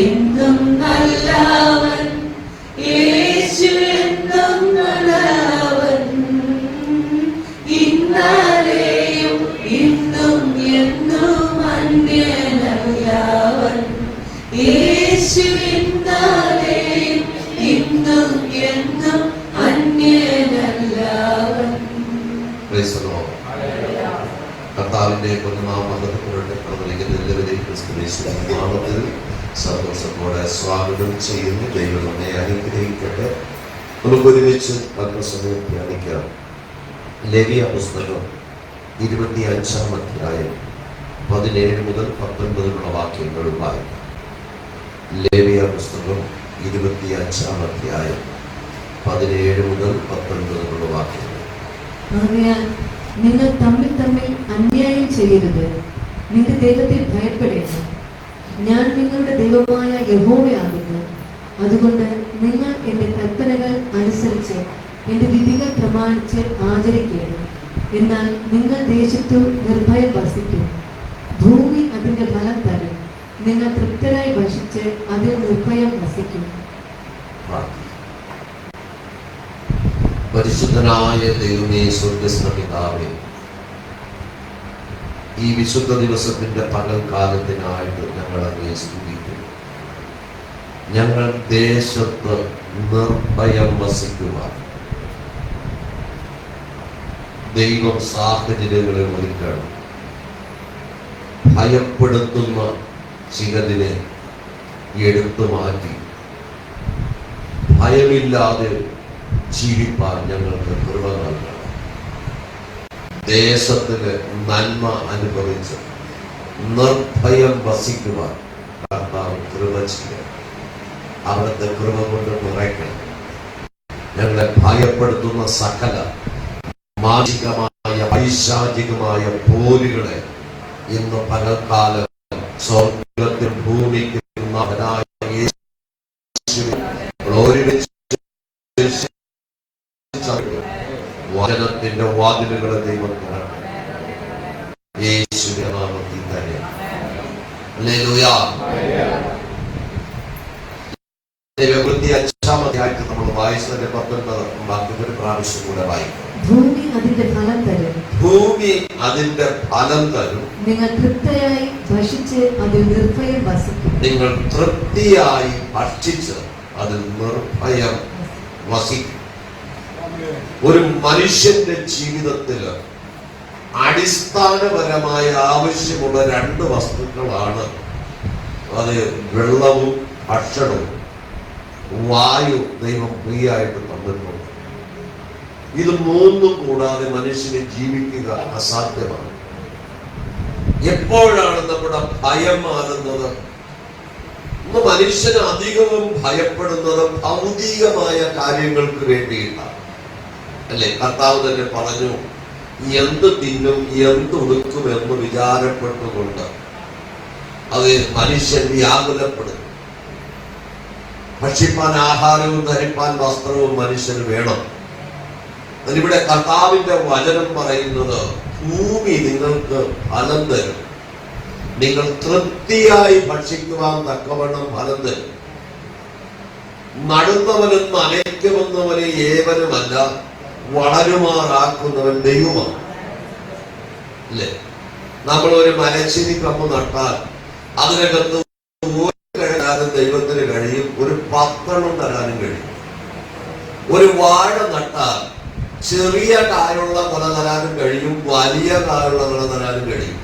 എന്നും നല്ലവൻ യേശു, എന്നും നല്ലവൻ, ഇന്നലെയും ഇന്നും എന്നും അന്യനല്ലവൻ യേശു, ഇന്നലെയും ഇന്നും എന്നും അന്യനല്ലവൻ. കർത്താവിന്റെ പൊന്നുനാമത്തിൽ സന്തോഷത്തോടെ സ്വാഗതം ചെയ്യുന്നു. ദൈവം നമ്മെ അനുഗ്രഹിക്കട്ടെ. നമുക്ക് ഒരുമിച്ച് അല്പസമയം ധ്യാനിക്കാം. ലേവ്യ പുസ്തകം 25-ാം അധ്യായം 17 മുതൽ 19 വാക്യങ്ങൾ വായിക്കാം. ലേവ്യ പുസ്തകം 25-ാം അധ്യായം 17 മുതൽ 19 വാക്യങ്ങൾ. നിങ്ങൾ തമ്മിൽ തമ്മിൽ അന്യായം ചെയ്യരുത്. നിന്റെ ദൈവത്തെ ഭയപ്പെടേണ്ട. ഞാൻ നിങ്ങളുടെ ദൈവമായ യഹോവയാകുന്നു. അതുകൊണ്ട് നിങ്ങൾ എൻ്റെ കൽപ്പനകൾ അനുസരിച്ച് എൻ്റെ വിധികൾ പ്രമാണിച്ച് ആചരിക്കണം. എന്നാൽ നിങ്ങൾ ദേശത്തു നിർഭയം വസിക്കും. ഭൂമി അതിൻ്റെ ഫലം തരും. നിങ്ങൾ തൃപ്തരായി ഭക്ഷിച്ച് അതിൽ നിർഭയം വസിക്കും. പരിശുദ്ധനായ ദൈവമേ, സ്വർഗ്ഗസ്ഥ പിതാവേ, ഈ വിശുദ്ധ ദിവസത്തിന്റെ പകൽക്കാലത്തിനായിട്ട് ഞങ്ങൾ അങ്ങേ സ്തുതിക്കുന്നു. ഞങ്ങൾ ദേശത്ത് നിർഭയം വസിക്കുവാൻ ദൈവം സാഹചര്യങ്ങളെ ഒരുക്കണം. ഭയപ്പെടുത്തുന്ന ചിലതിനെ എടുത്തു മാറ്റി ഭയമില്ലാതെ ജീവിപ്പാൻ ഞങ്ങൾക്ക് കൃപ നൽകണം. ദേശത്തിന് നന്മ അനുഭവിച്ച് നിർഭയം വസിക്കുവാൻ കർത്താവ് കൃപ ചെയ്യണം. അവിടുത്തെ കൃപ കൊണ്ട് നിറയ്ക്കണം. ഞങ്ങളെ ഭയപ്പെടുത്തുന്ന സകല മാനസികമായ പൈശാചികമായ പോരുകളെ ഇന്ന് പകൽക്കാലം സ്വർഗ്ഗത്തിൽ ഭൂമിക്ക് വചനത്തിന്റെ വാതിലുകളെ ദൈവം തുറക്കും. യേശുവിന്റെ നാമത്തിൽ തന്നെ. ഹല്ലേലൂയ. 25-ാം അധ്യായത്തിൽ നമ്മൾ വായിച്ചതിന്റെ 19 വാക്യം ഒരു പ്രാവശ്യം കൂടെ വായിക്കും. ഭൂമി അതിന്റെ ഫലം തരും. ഭൂമി അതിന്റെ ഫലം തരും. നിങ്ങൾ തൃപ്തിയായി ഭക്ഷിച്ച് അതിൽ നിർഭയം വസിക്കും. നിങ്ങൾ തൃപ്തിയായി ഭക്ഷിച്ച് അതിൽ നിർഭയം വസിക്കും. ഒരു മനുഷ്യന്റെ ജീവിതത്തിൽ അടിസ്ഥാനപരമായ ആവശ്യമുള്ള 2 വസ്തുക്കളാണ്. അത് വെള്ളവും ഭക്ഷണവും. വായു ദൈവം ഫ്രീയായിട്ട് തന്നിട്ടുണ്ട്. ഇത് 3 കൂടാതെ മനുഷ്യനെ ജീവിക്കുക അസാധ്യമാണ്. എപ്പോഴാണ് നമ്മുടെ ഭയം മാറുന്നത്? ഇന്ന് മനുഷ്യന് അധികവും ഭയപ്പെടുന്നത് ഭൗതികമായ കാര്യങ്ങൾക്ക് വേണ്ടിയിട്ടാണ്, അല്ലെ? കർത്താവ് തന്നെ പറഞ്ഞു, എന്ത് തിന്നും എന്തുടുക്കും എന്ന് വിചാരപ്പെട്ടുകൊണ്ട് അത് മനുഷ്യൻ വ്യാകുലപ്പെടും. ഭക്ഷിപ്പാൻ ആഹാരവും ധരിപ്പാൻ വസ്ത്രവും മനുഷ്യന് വേണം. അതിവിടെ കർത്താവിന്റെ വചനം പറയുന്നത്, ഭൂമി നിങ്ങൾക്ക് ഫലം തരും. നിങ്ങൾ തൃപ്തിയായി ഭക്ഷിക്കുവാൻ തക്കവണ്ണം ഫലം തരും. നടുന്നവനും നനയ്ക്കുമെന്നവനെ ഏവനുമല്ല, വളരുമാറാക്കുന്നവൻ ദൈവമാണ്, അല്ലേ? നമ്മൾ ഒരു മരച്ചീനി കമ്പ് നട്ടാൽ അതിനകത്ത് തരാനും ദൈവത്തിന് കഴിയും, ഒരു 10 തരാനും കഴിയും. ഒരു വാഴ നട്ടാൽ ചെറിയ കായുള്ള കൊല തരാനും കഴിയും, വലിയ കായുള്ള കൊല തരാനും കഴിയും.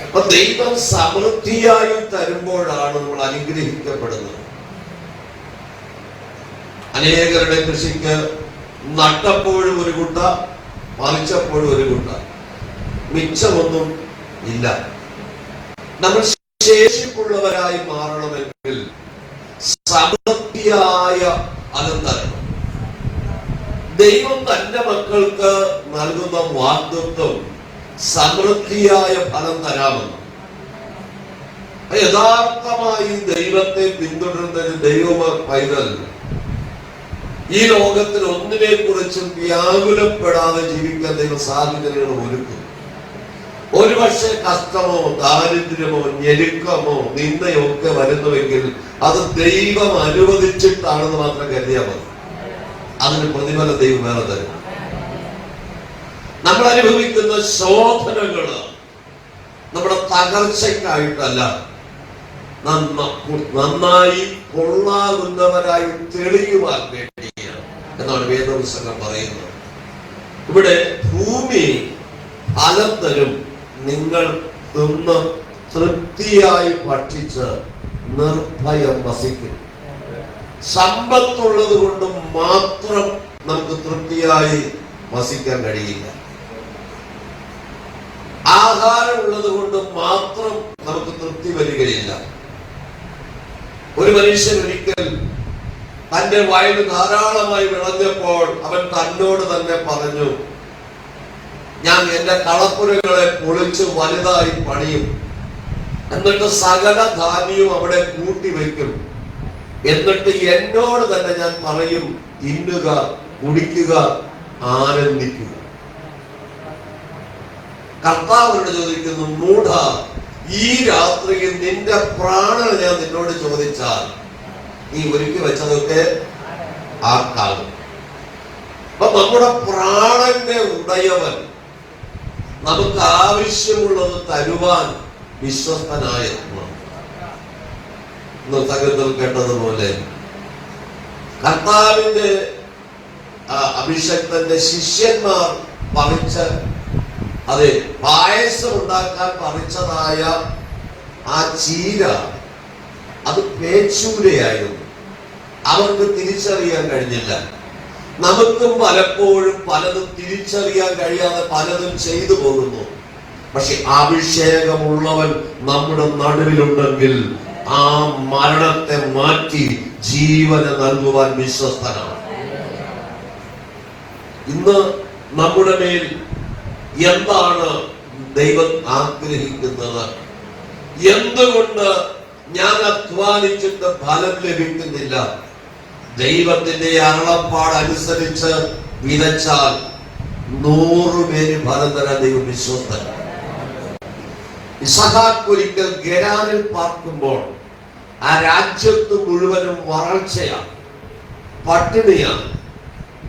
അപ്പൊ ദൈവം സമൃദ്ധിയായി തരുമ്പോഴാണ് നമ്മൾ അനുഗ്രഹിക്കപ്പെടുന്നത്. അനേകരുടെ കൃഷിക്ക് നട്ടപ്പോഴും ഒരു കുട്ട, പറിച്ചപ്പോഴും ഒരു കുട്ട. മിച്ചമൊന്നും ഇല്ല. നമ്മൾ ശേഷിപ്പുള്ളവരായി മാറണമെങ്കിൽ സമൃദ്ധിയായ ഫലം തരണം. ദൈവം തന്റെ മക്കൾക്ക് നൽകുന്ന വാഗ്ദത്തം സമൃദ്ധിയായ ഫലം തരാമെന്ന്. യഥാർത്ഥമായി ദൈവത്തെ പിന്തുടരുന്ന ദൈവ പൈതൽ ഈ ലോകത്തിൽ ഒന്നിനെ കുറിച്ചും വ്യാകുലപ്പെടാതെ ജീവിക്കാൻ ദൈവ സാഹചര്യങ്ങൾ ഒരുക്കും. ഒരുപക്ഷെ കഷ്ടമോ ദാരിദ്ര്യമോ ഞെരുക്കമോ നിന്ദയോ ഒക്കെ വരുന്നുവെങ്കിൽ അത് ദൈവം അനുവദിച്ചിട്ടാണെന്ന് മാത്രം കരുതിയാൽ മതി. അതിന് പ്രതിഫലം ദൈവം വേറെ തരും. നമ്മൾ അനുഭവിക്കുന്ന ശോധനകള് നമ്മുടെ തകർച്ചയ്ക്കായിട്ടല്ല, നന്നായി കൊള്ളാകുന്നവരായി തെളിയുവാൻ വേണ്ടിയാണ് എന്നാണ് വേദപുസ്തകം പറയുന്നത്. ഇവിടെ ഭൂമി ഫലം തരും, നിങ്ങൾ തിന്ന് തൃപ്തിയായി ഭക്ഷിച്ച് നിർഭയം വസിക്കും. സമ്പത്തുള്ളത് കൊണ്ട് മാത്രം നമുക്ക് തൃപ്തിയായി വസിക്കാൻ കഴിയില്ല. ആഹാരമുള്ളത് കൊണ്ട് മാത്രം നമുക്ക് തൃപ്തി വരികയില്ല. ഒരു മനുഷ്യൻ ഒരിക്കൽ തന്റെ വയൽ ധാരാളമായി വിളഞ്ഞപ്പോൾ അവൻ തന്നോട് തന്നെ പറഞ്ഞു, ഞാൻ എന്റെ കളപ്പുരകളെ പൊളിച്ച് വലുതായി പണിയും, എന്നിട്ട് സകല ധാന്യവും അവിടെ കൂട്ടിവെക്കും, എന്നിട്ട് എന്നോട് തന്നെ ഞാൻ പറയും, തിന്നുക, കുടിക്കുക, ആനന്ദിക്കുക. കർത്താവോട് ചോദിക്കുന്നു, മൂഢ, ഈ രാത്രിയിൽ നിന്റെ പ്രാണൻ ഞാൻ നിന്നോട് ചോദിച്ചാൽ നീ ഒരുക്കി വെച്ചതൊക്കെ ആർക്കാകും? അപ്പൊ നമ്മുടെ പ്രാണന്റെ ഉടയവൻ നമുക്ക് ആവശ്യമുള്ളത് തരുവാൻ വിശ്വസ്തനായ സംഗീതത്തിൽ കേട്ടതുപോലെ കർത്താവിന്റെ അഭിഷക്തന്റെ ശിഷ്യന്മാർ പറിച്ച് അതെ പായസം ഉണ്ടാക്കാൻ പറിച്ചതായ ആ ചീര അത് പേച്ചൂരയായിരുന്നു. അവർക്ക് തിരിച്ചറിയാൻ കഴിഞ്ഞില്ല. നമുക്കും പലപ്പോഴും പലതും തിരിച്ചറിയാൻ കഴിയാതെ പലതും ചെയ്തു പോകുന്നു. പക്ഷെ അഭിഷേകമുള്ളവൻ നമ്മുടെ നടുവിലുണ്ടെങ്കിൽ ആ മരണത്തെ മാറ്റി ജീവനെ നൽകുവാൻ വിശ്വസ്തനാണ്. ഇന്ന് നമ്മുടെ മേൽ എന്താണ് ദൈവം ആഗ്രഹിക്കുന്നത്? എന്തുകൊണ്ട് ഞാൻ അധ്വാനിച്ചിട്ട് ഫലം ലഭിക്കുന്നില്ല? ദൈവത്തിന്റെ അരുളപ്പാട് അനുസരിച്ച് വിതച്ചാൽ 100 പേര് ഫലം തരാൻ ദൈവം വിശ്വസ്തൻ. ഇസഹാക്ക് ഒരിക്കൽ ഗെരാരിൽ പാർക്കുമ്പോൾ ആ രാജ്യത്ത് മുഴുവനും വരൾച്ചയാണ്, പട്ടിണിയാണ്.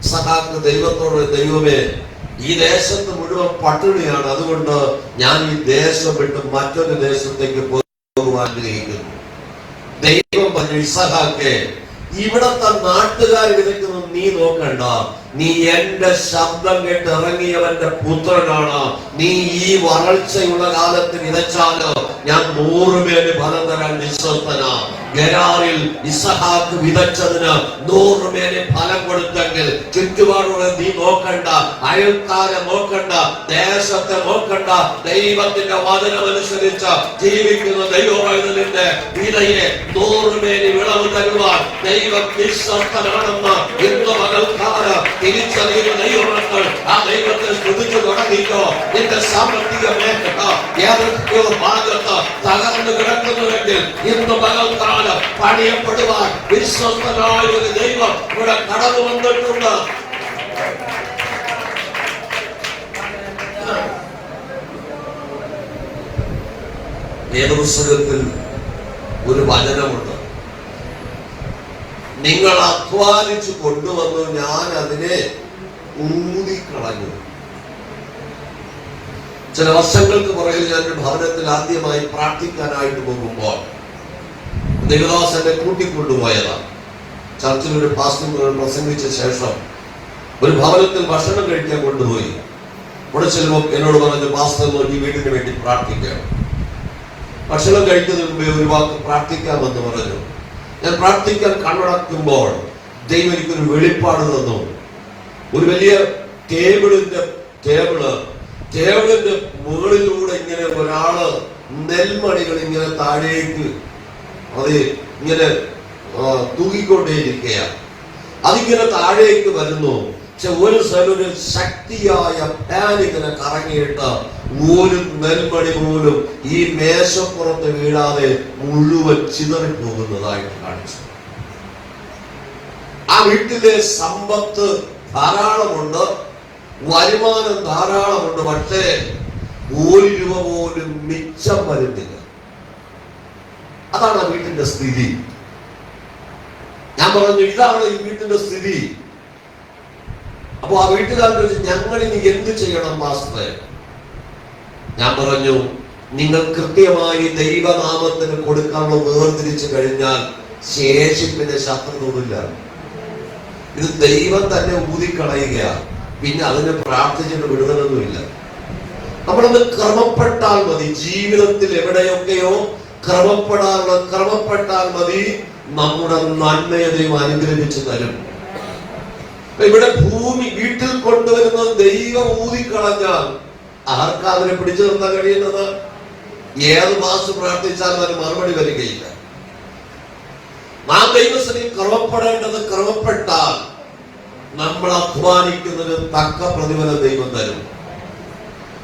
ഇസഹാക്ക് ദൈവത്തോട്, ദൈവമേ, ഈ ദേശത്ത് മുഴുവൻ പട്ടിണിയാണ്, അതുകൊണ്ട് ഞാൻ ഈ ദേശം വിട്ട് മറ്റൊരു ദേശത്തേക്ക് പോകുവാൻ ആഗ്രഹിക്കുന്നു. ദൈവം പറഞ്ഞു, ഇസഹാക്കേ, ഇവിടത്തെ നാട്ടുകാർ വിതയ്ക്കുന്നു നീ നോക്കണ്ട, നീ എന്റെ ശബ്ദം കേട്ട് ഇറങ്ങിയവന്റെ പുത്രനാണ്. നീ ഈ വരൾച്ചയുള്ള കാലത്ത് വിതച്ചാലോ ഞാൻ 100 പേര് ഫലം തരാൻ വിശ്വസ്തനാ. ഗെരാറിൽ ഇസഹാക്ക് വിതച്ചതിന് 100 പേര് ഫലം കൊടുത്തെങ്കിൽ ചുറ്റുപാടുകളെ നീ നോക്കണ്ട, അയൽക്കാരെ നോക്കണ്ട, ദേശത്തെ നോക്കണ്ട. ദൈവത്തിന്റെ വചനമനുസരിച്ച് ജീവിക്കുന്ന ദൈവവൈതലിന്റെ വിതയെ 100 പേര് വിളവ് തരുവാൻ ദൈവം വിശ്വസ്തനാണെന്ന് ഇന്ന് പകൽക്കാലം തിരിച്ചറിയുന്ന ദൈവമക്കൾ ആ ദൈവത്തെ സ്തുതിച്ചു തുടങ്ങിക്കോ. നിന്റെ സാമ്പത്തിക മേഖല ഏതൊക്കെയോ ഭാഗത്ത് തകർന്നു കിടക്കുന്നുവെങ്കിൽ ഇന്ന് പകൽക്കാലം പണിയപ്പെടുവാൻ വിശ്വസ്തനായ ഒരു ദൈവം ഇവിടെ കടന്നു വന്നിട്ടുണ്ട്. വേദപുസ്തകത്തിൽ ഒരു വചനമുണ്ട്, നിങ്ങൾ അധ്വാനിച്ചു കൊണ്ടുവന്നു, ഞാൻ അതിനെ ഊതിക്കളഞ്ഞു. ചില വർഷങ്ങൾക്ക് പുറകിൽ ഞാൻ ഒരു ഭവനത്തിൽ ആദ്യമായി പ്രാർത്ഥിക്കാനായിട്ട് പോകുമ്പോൾ ദേവദാസനെ കൂട്ടിക്കൊണ്ടുപോയതാണ്. ചർച്ചിൽ ഒരു പാസ്റ്റർ പ്രസംഗിച്ച ശേഷം ഒരു ഭവനത്തിൽ ഭക്ഷണം കഴിക്കാൻ കൊണ്ടുപോയി. ഇവിടെ ചെല്ലുമ്പോൾ എന്നോട് പറഞ്ഞു, പാസ്റ്റർ നോക്കി വീടിന് വേണ്ടി പ്രാർത്ഥിക്കണം. ഭക്ഷണം കഴിക്കുന്നതിന് മുമ്പേ ഒരു വാക്ക് പ്രാർത്ഥിക്കാമെന്ന് പറഞ്ഞു. ഞാൻ പ്രാർത്ഥിക്കാൻ കണ്ണടക്കുമ്പോൾ ദൈവം എനിക്കൊരു വെളിപ്പാട് തന്നു. ഒരു വലിയ ടേബിളിന്റെ മുകളിലൂടെ ഇങ്ങനെ ഒരാള് നെൽമണികൾ ഇങ്ങനെ താഴേക്ക് അത് ഇങ്ങനെ തൂക്കിക്കൊണ്ടേയിരിക്കുകയാണ്. അതിങ്ങനെ താഴേക്ക് വരുന്നു. പക്ഷെ ഒരു സ്ഥലം ശക്തിയായ ഫാൻ ഇങ്ങനെ കറങ്ങിയിട്ട് ഒരു നെൽമണി പോലും ഈ മേശപ്പുറത്ത് വീഴാതെ മുഴുവൻ ചിതറിപ്പോകുന്നതായിട്ട് കാണിച്ചു. ആ വീട്ടിലെ സമ്പത്ത് ധാരാളമുണ്ട്, വരുമാനം ധാരാളമുണ്ട്, പക്ഷേ ഒരു രൂപ പോലും മിച്ചം വരുന്നില്ല. അതാണ് ആ വീട്ടിന്റെ സ്ഥിതി. ഞാൻ പറഞ്ഞു, ഇതാണ് ഈ വീട്ടിന്റെ സ്ഥിതി. അപ്പൊ ആ വീട്ടുകാരൻ ചോദിച്ചു, ഞങ്ങൾ ഇനി എന്ത് ചെയ്യണം മാസ്റ്ററെ? ഞാൻ പറഞ്ഞു, നിങ്ങൾ കൃത്യമായി ദൈവനാമത്തിന് കൊടുക്കാനുള്ള വേർതിരിച്ചു കഴിഞ്ഞാൽ ശേഷിപ്പിന്റെ ശത്രുതയില്ല. ഇത് ദൈവം തന്നെ ഊതിക്കളയുകയാണ്. പിന്നെ അതിനെ പ്രാർത്ഥിച്ചിട്ട് വിടുതലൊന്നുമില്ല. നമ്മളത് ക്രമപ്പെട്ടാൽ മതി. ജീവിതത്തിൽ എവിടെയൊക്കെയോ ക്രമപ്പെട്ടാൽ മതി, നമ്മുടെ നന്മയെ ദൈവം അനുഗ്രഹിച്ചു തരും. ഇവിടെ ഭൂമി വീട്ടിൽ കൊണ്ടുവരുന്നത് ദൈവം ഊതിക്കളഞ്ഞാൽ ആർക്കാ അതിനെ പിടിച്ചു നിർത്താൻ കഴിയുന്നത്? ഏത് മാസം പ്രാർത്ഥിച്ചാലും അതിന് മറുപടി വരികയില്ല. നാം ദൈവസന്നിധിയിൽ ക്രമപ്പെടേണ്ടത് ക്രമപ്പെട്ടാൽ നമ്മൾ അധ്വാനിക്കുന്നതിന് തക്ക പ്രതിഫലം ദൈവം തരും.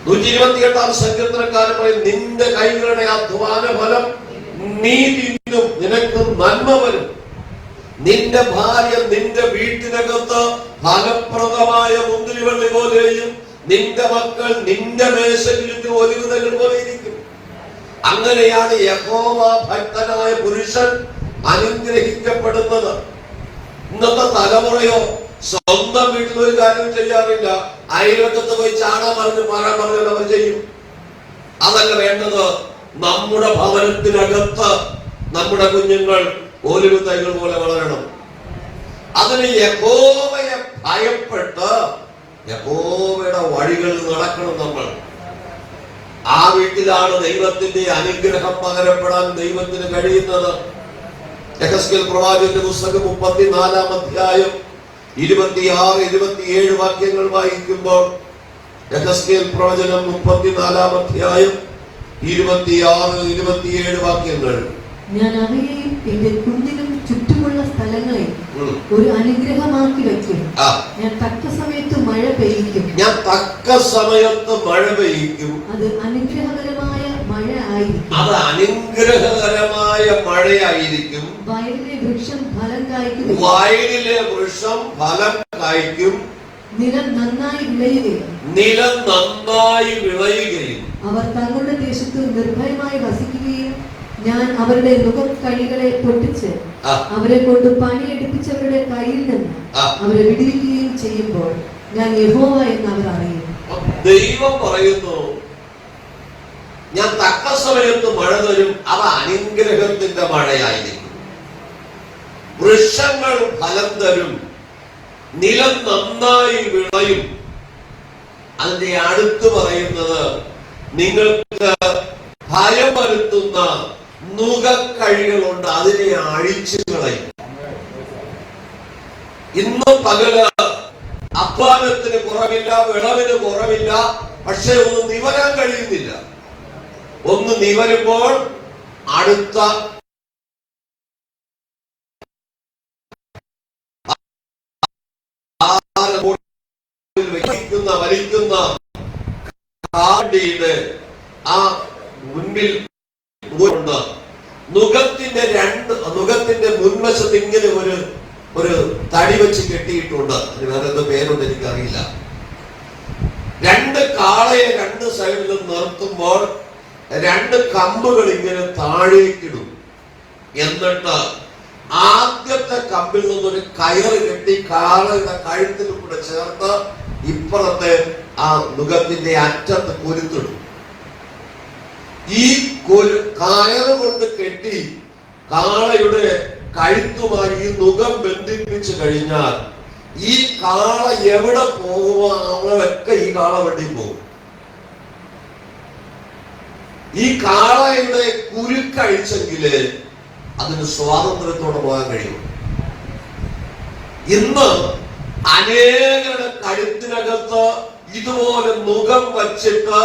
128 സങ്കീർത്തനക്കാരൻ പറയും, നിന്റെ കൈകളുടെ അധ്വാന ഫലം നീ തിന്നും, നിനക്ക് നന്മ വരും. നിന്റെ ഭാര്യ നിന്റെ വീട്ടിനകത്ത് ഫലപ്രദമായ മുന്തിരിവള്ളി പോലെയും നിന്റെ മക്കൾ നിന്റെ മേശയിലിട്ട് ഒലിവുതകൾ പോലെ ഇരിക്കും. അങ്ങനെയാണ് യഹോവ ഭക്തനായ പുരുഷൻ അനുഗ്രഹിക്കപ്പെടുന്നത്. ഇന്നത്തെ തലമുറയോ സ്വന്തം വീട്ടിൽ ഒരു കാര്യം ചെയ്യാറില്ല. അയൽവക്കത്ത് പോയി ചാണകം പറഞ്ഞ് മാറാൻ പറഞ്ഞാൽ അവർ ചെയ്യും. അതല്ല വേണ്ടത്. നമ്മുടെ ഭവനത്തിനകത്ത് നമ്മുടെ കുഞ്ഞുങ്ങൾ ഒലിവ് തൈകൾ പോലെ വളരണം. അതിന് യഹോവയെ ഭയപ്പെട്ട് യഹോവയുടെ വഴികളിൽ നടക്കണം നമ്മൾ. ആ വീട്ടിലാണ് ദൈവത്തിന്റെ അനുഗ്രഹം പകരപ്പെടാൻ ദൈവത്തിന് കഴിയുന്നത്. യെഹെസ്കേൽ പ്രവാചകന്റെ പുസ്തകം 34 അധ്യായം 26, 27 വാക്യങ്ങൾ വായിക്കുമ്പോൾ, യെഹെസ്കേൽ പ്രവചനം 34 അധ്യായം 26, 27 വാക്യങ്ങൾ, ഞാൻ അവയെയും എന്റെ കുഞ്ഞിനും ചുറ്റുമുള്ള സ്ഥലങ്ങളെ ഒരു അനുഗ്രഹമാക്കി വയ്ക്കും. ഞാൻ തക്ക സമയത്ത് മഴ പെയ്യിക്കും. അത് അനുഗ്രഹകരമായ മഴയായിരിക്കും. വയലിലെ വൃക്ഷം ഫലം കായ്ക്കും. നിലം നന്നായി വിളയുകയും അവർ തങ്ങളുടെ ദേശത്ത് നിർഭയമായി വസിക്കുകയും ഞാൻ അവരുടെ നുകക്കഴികളെ പൊട്ടിച്ച് അവരെ കൊണ്ട് പണിയെടുപ്പിച്ചവരുടെ കയ്യിൽ നിന്ന് അവരെ വിടുവിക്കുകയും ചെയ്യുമ്പോൾ ഞാൻ യഹോവ എന്ന് അവർ അറിയും. ദൈവം പറയുന്നു, ഞാൻ തക്ക സമയത്ത് മഴ തരും. അവ അനുഗ്രഹത്തിന്റെ മഴയായിരിക്കും. വൃക്ഷങ്ങൾ ഫലം തരും, നിലം നന്നായി വിളയും. അതിന്റെ അടുത്ത് പറയുന്നത്, നിങ്ങൾക്ക് ഭയം വരുത്തുന്ന നുകക്കഴികളുണ്ട്, അതിനെ അഴിച്ചു കളയും. ഇന്ന് പകല് അധ്വാനത്തിന് കുറവില്ല, വിളവിന് കുറവില്ല, പക്ഷെ ഒന്ന് നിവരാൻ കഴിയുന്നില്ല. ഒന്ന് നിവരുമ്പോൾ അടുത്ത വലിക്കുന്ന കാടിയുടെ ആ മുൻപിൽ നുകത്തിന്റെ മുൻവശത്ത് ഇങ്ങനെ ഒരു തടി വെച്ച് കെട്ടിയിട്ടുണ്ട്. അതിന് വേറെ എന്തോ പേരുണ്ട്, എനിക്കറിയില്ല. 2 കാളയെ 2 സൈഡിലും നിർത്തുമ്പോൾ 2 കമ്പുകൾ ഇങ്ങനെ താഴേക്കിടും. എന്നിട്ട് ആദ്യത്തെ കമ്പിൽ നിന്നൊരു കയറ് കെട്ടി കാളയുടെ കഴുത്തിൽ കൂടെ ചേർത്ത് ഇപ്പുറത്തെ ആ നുകത്തിന്റെ അറ്റത്ത് കൊരുത്തിടും. ഈ കയറ് കൊണ്ട് കെട്ടി കാളയുടെ കഴുത്തുമായി ഈ നുകം ബന്ധിപ്പിച്ചു കഴിഞ്ഞാൽ ഈ കാള എവിടെ പോകുമോ അവിടെയൊക്കെ ഈ കാള വെട്ടി പോകും. ഈ കാളയുടെ കുരുക്കഴിച്ചെങ്കില് അതിന് സ്വാതന്ത്ര്യത്തോടെ പോകാൻ കഴിയും. ഇന്ന് അനേകരുടെ കഴുത്തിനകത്ത് ഇതുപോലെ നുകം വച്ചിട്ട്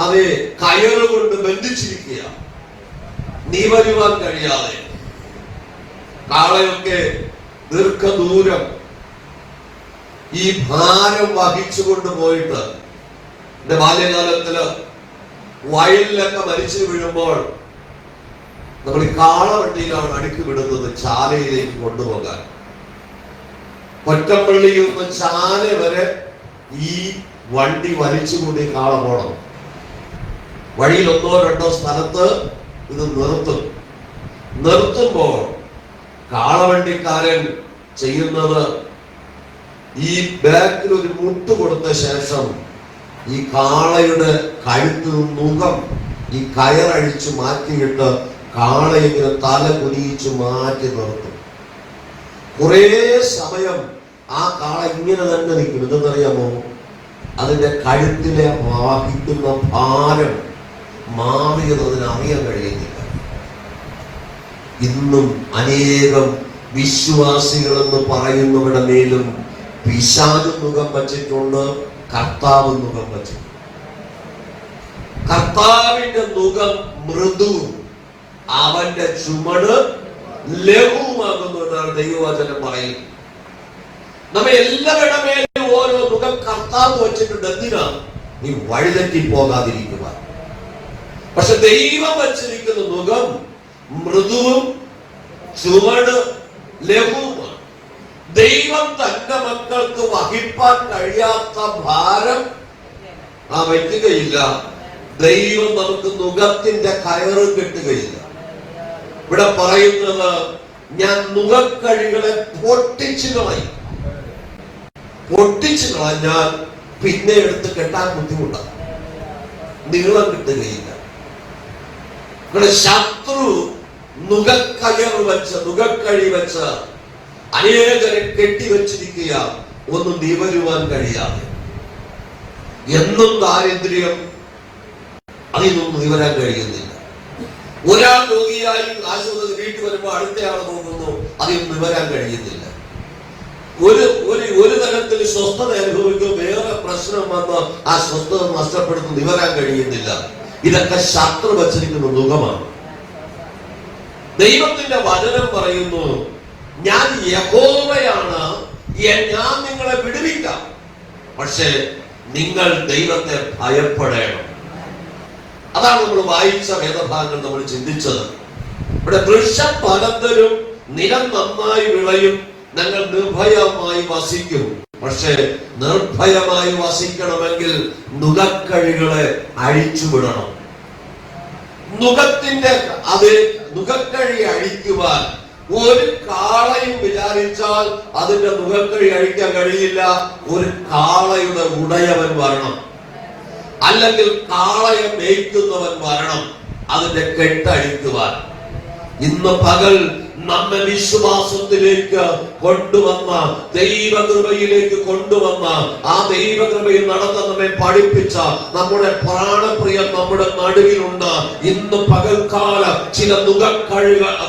അവയെ കയറുകൊണ്ട് ബന്ധിച്ചിരിക്കുക, നീ വരുവാൻ കഴിയാതെ. കാളയൊക്കെ ദീർഘദൂരം ഈ ഭാരം വഹിച്ചുകൊണ്ട് പോയിട്ട്, എന്റെ ബാല്യകാലത്തില് വയലിലൊക്കെ മരിച്ചു വീഴുമ്പോൾ നമ്മൾ ഈ കാളവണ്ടിയിലാണ് അടുക്കി വിടുന്നത് ചാലയിലേക്ക് കൊണ്ടുപോകാൻ. കൊറ്റപ്പള്ളിയിൽ നിന്ന് ചാല വരെ ഈ വണ്ടി വലിച്ചുകൂടി കാള പോണം. വഴിയിൽ ഒന്നോ രണ്ടോ സ്ഥലത്ത് ഇത് നിർത്തുമ്പോൾ കാളവണ്ടിക്കാരൻ ചെയ്യുന്നത് ഈ ബാക്കിൽ ഒരു മുട്ട് കൊടുത്ത ശേഷം ഈ കാളയുടെ കഴുത്ത് മുഖം ഈ കയറഴിച്ച് മാറ്റിയിട്ട് കാളയിങ്ങനെ തല കുനിയിച്ച് മാറ്റി നിർത്തും. കുറേ സമയം ആ കാള ഇങ്ങനെ തന്നെ നിൽക്കും. എന്തെന്നറിയാമോ? അതിന്റെ കഴുത്തിലെ വഹിക്കുന്ന ഭാരം മാറിയത് അതിനറിയാൻ കഴിയുന്നില്ല. ഇന്നും അനേകം വിശ്വാസികളെന്ന് പറയുന്നവരുടെ മേലും പിശാച് മുഖം വച്ചിട്ടുണ്ട്, കർത്താവ് മുഖം വച്ചിട്ടുണ്ട്. കർത്താവിന്റെ മുഖം മൃദുവും അവന്റെ ചുമട് ലഘുവുമാകുന്നു എന്നാണ് ദൈവവചനം പറയുന്നത്. നമ്മെ എല്ലാവരുടെ മേലും ഓരോ മുഖം കർത്താവ് വച്ചിട്ടുണ്ട്. എന്തിനാ? നീ വഴിതെറ്റി പോകാതിരിക്കുക. പക്ഷെ ദൈവം വച്ചിരിക്കുന്ന മുഖം മൃദുവും ചുമട് ലഘുവുമാണ്. ദൈവം തന്റെ മക്കൾക്ക് വഹിപ്പാൻ കഴിയാത്ത ഭാരം വയ്ക്കുകയില്ല. ദൈവം നമുക്ക് നുഖത്തിന്റെ കയറ് കെട്ടുകയില്ല. ഇവിടെ പറയുന്നത്, ഞാൻ നുഖക്കഴികളെ പൊട്ടിച്ചു കളഞ്ഞാൽ പിന്നെ എടുത്ത് കെട്ടാൻ ബുദ്ധിമുട്ടാണ്, നീളം കിട്ടുകയില്ല. ഇവിടെ ശത്രു നുഖക്കഴി വെച്ച് അനേകരെ കെട്ടിവെച്ചിരിക്കുക, ഒന്നും നിവരുവാൻ കഴിയാതെ. എന്നും ദാരിദ്ര്യം, അതിനൊന്നും നിവരാൻ കഴിയുന്നില്ല. ഒരാൾ രോഗിയായി ആശുപത്രി വീട്ടിൽ വരുമ്പോൾ അടുത്തയാൾ പോകുന്നു, അതിനൊന്നും നിവരാൻ കഴിയുന്നില്ല. ഒരു തരത്തിൽ സ്വസ്ഥത അനുഭവിക്കും, വേറെ പ്രശ്നം വന്ന് ആ സ്വസ്ഥത നഷ്ടപ്പെടുന്നു, നിവരാൻ കഴിയുന്നില്ല. ഇതൊക്കെ ശത്രു വച്ചിരിക്കുന്ന മുഖമാണ്. ദൈവത്തിന്റെ വചനം പറയുന്നു, ഞാൻ യഹോവയാണ്, ഞാൻ നിങ്ങളെ വിടുവിക്കാം. പക്ഷേ നിങ്ങൾ ദൈവത്തെ ഭയപ്പെടണം. അതാണ് നമ്മൾ വായിച്ച വേദഭാഗങ്ങൾ നമ്മൾ ചിന്തിച്ചത്. ഇവിടെ വൃക്ഷഫലത്തിലും നിലം നന്നായി വിളയും, ഞങ്ങൾ നിർഭയമായി വസിക്കും. പക്ഷെ നിർഭയമായി വസിക്കണമെങ്കിൽ നുഖക്കഴികളെ അഴിച്ചുവിടണം. നുഖക്കഴി അഴിക്കുവാൻ ഒരു കാളയും വിചാരിച്ചാൽ അതിന്റെ നുഖക്കഴി അഴിക്കാൻ കഴിയില്ല. ഒരു കാളയുടെ ഉടയവൻ വരണം, അല്ലെങ്കിൽ കാളയെ മേയ്ക്കുന്നവൻ വരണം അതിന്റെ കെട്ടഴിക്കുവാൻ. ഇന്ന് പകൽ നമ്മെ വിശ്വാസത്തിലേക്ക് കൊണ്ടുവന്ന, ദൈവകൃപയിലേക്ക് കൊണ്ടുവന്ന, ആ ദൈവകൃപയിൽ നടന്ന നമ്മെ പഠിപ്പിച്ച നമ്മുടെ പ്രാണപ്രിയം നമ്മുടെ നടുവിലുണ്ട്. ഇന്ന് പകൽക്കാലം ചില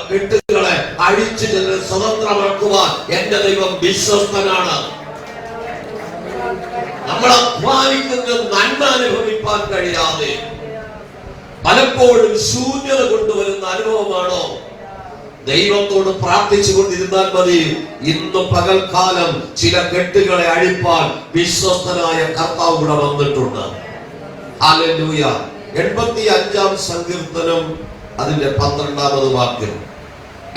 കെട്ടുകളെ അഴിച്ച് ചിലരെ സ്വതന്ത്രമാക്കുവാൻ എന്റെ ദൈവം വിശ്വസ്തനാണ്. നമ്മൾ അധ്വാനിക്കുന്ന നന്മ അനുഭവിക്കാൻ കഴിയാതെ പലപ്പോഴും ശൂന്യത കൊണ്ടുവരുന്ന അനുഭവമാണോ? ദൈവത്തോട് പ്രാർത്ഥിച്ചുകൊണ്ടിരുന്നാൽ മതി. ഇന്ന് പകൽക്കാലം ചില കെട്ടുകളെ അഴിപ്പാൻ വിശ്വസ്തനായ കർത്താവ് ഇവിടെ വന്നിട്ടുണ്ട്. ഹല്ലേലൂയ. 85-ാം സങ്കീർത്തനം അതിന്റെ 12-ാമത് വാക്യം.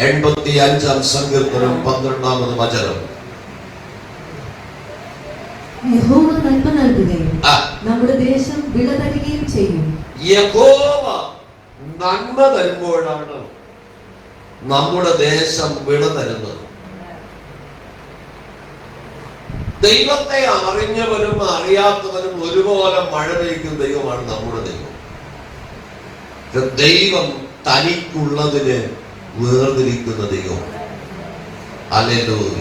85-ാം സങ്കീർത്തനം 12-ാമത് വചനം. യഹോവ നന്മ നൽകുകയും നമ്മുടെ ദേശം വിള തരുകയും ചെയ്യും. യഹോവ നന്മ തരുമ്പോഴാണ് നമ്മുടെ ദേശം വിള തരുന്നത്. ദൈവത്തെ അറിഞ്ഞവനും അറിയാത്തവനും ഒരുപോലെ മഴ പെയ്ക്കുന്ന ദൈവമാണ് നമ്മുടെ ദൈവം. ദൈവം തനിക്കുള്ളതിന് വേർതിരിക്കുന്ന ദൈവം. ഹല്ലേലൂയ.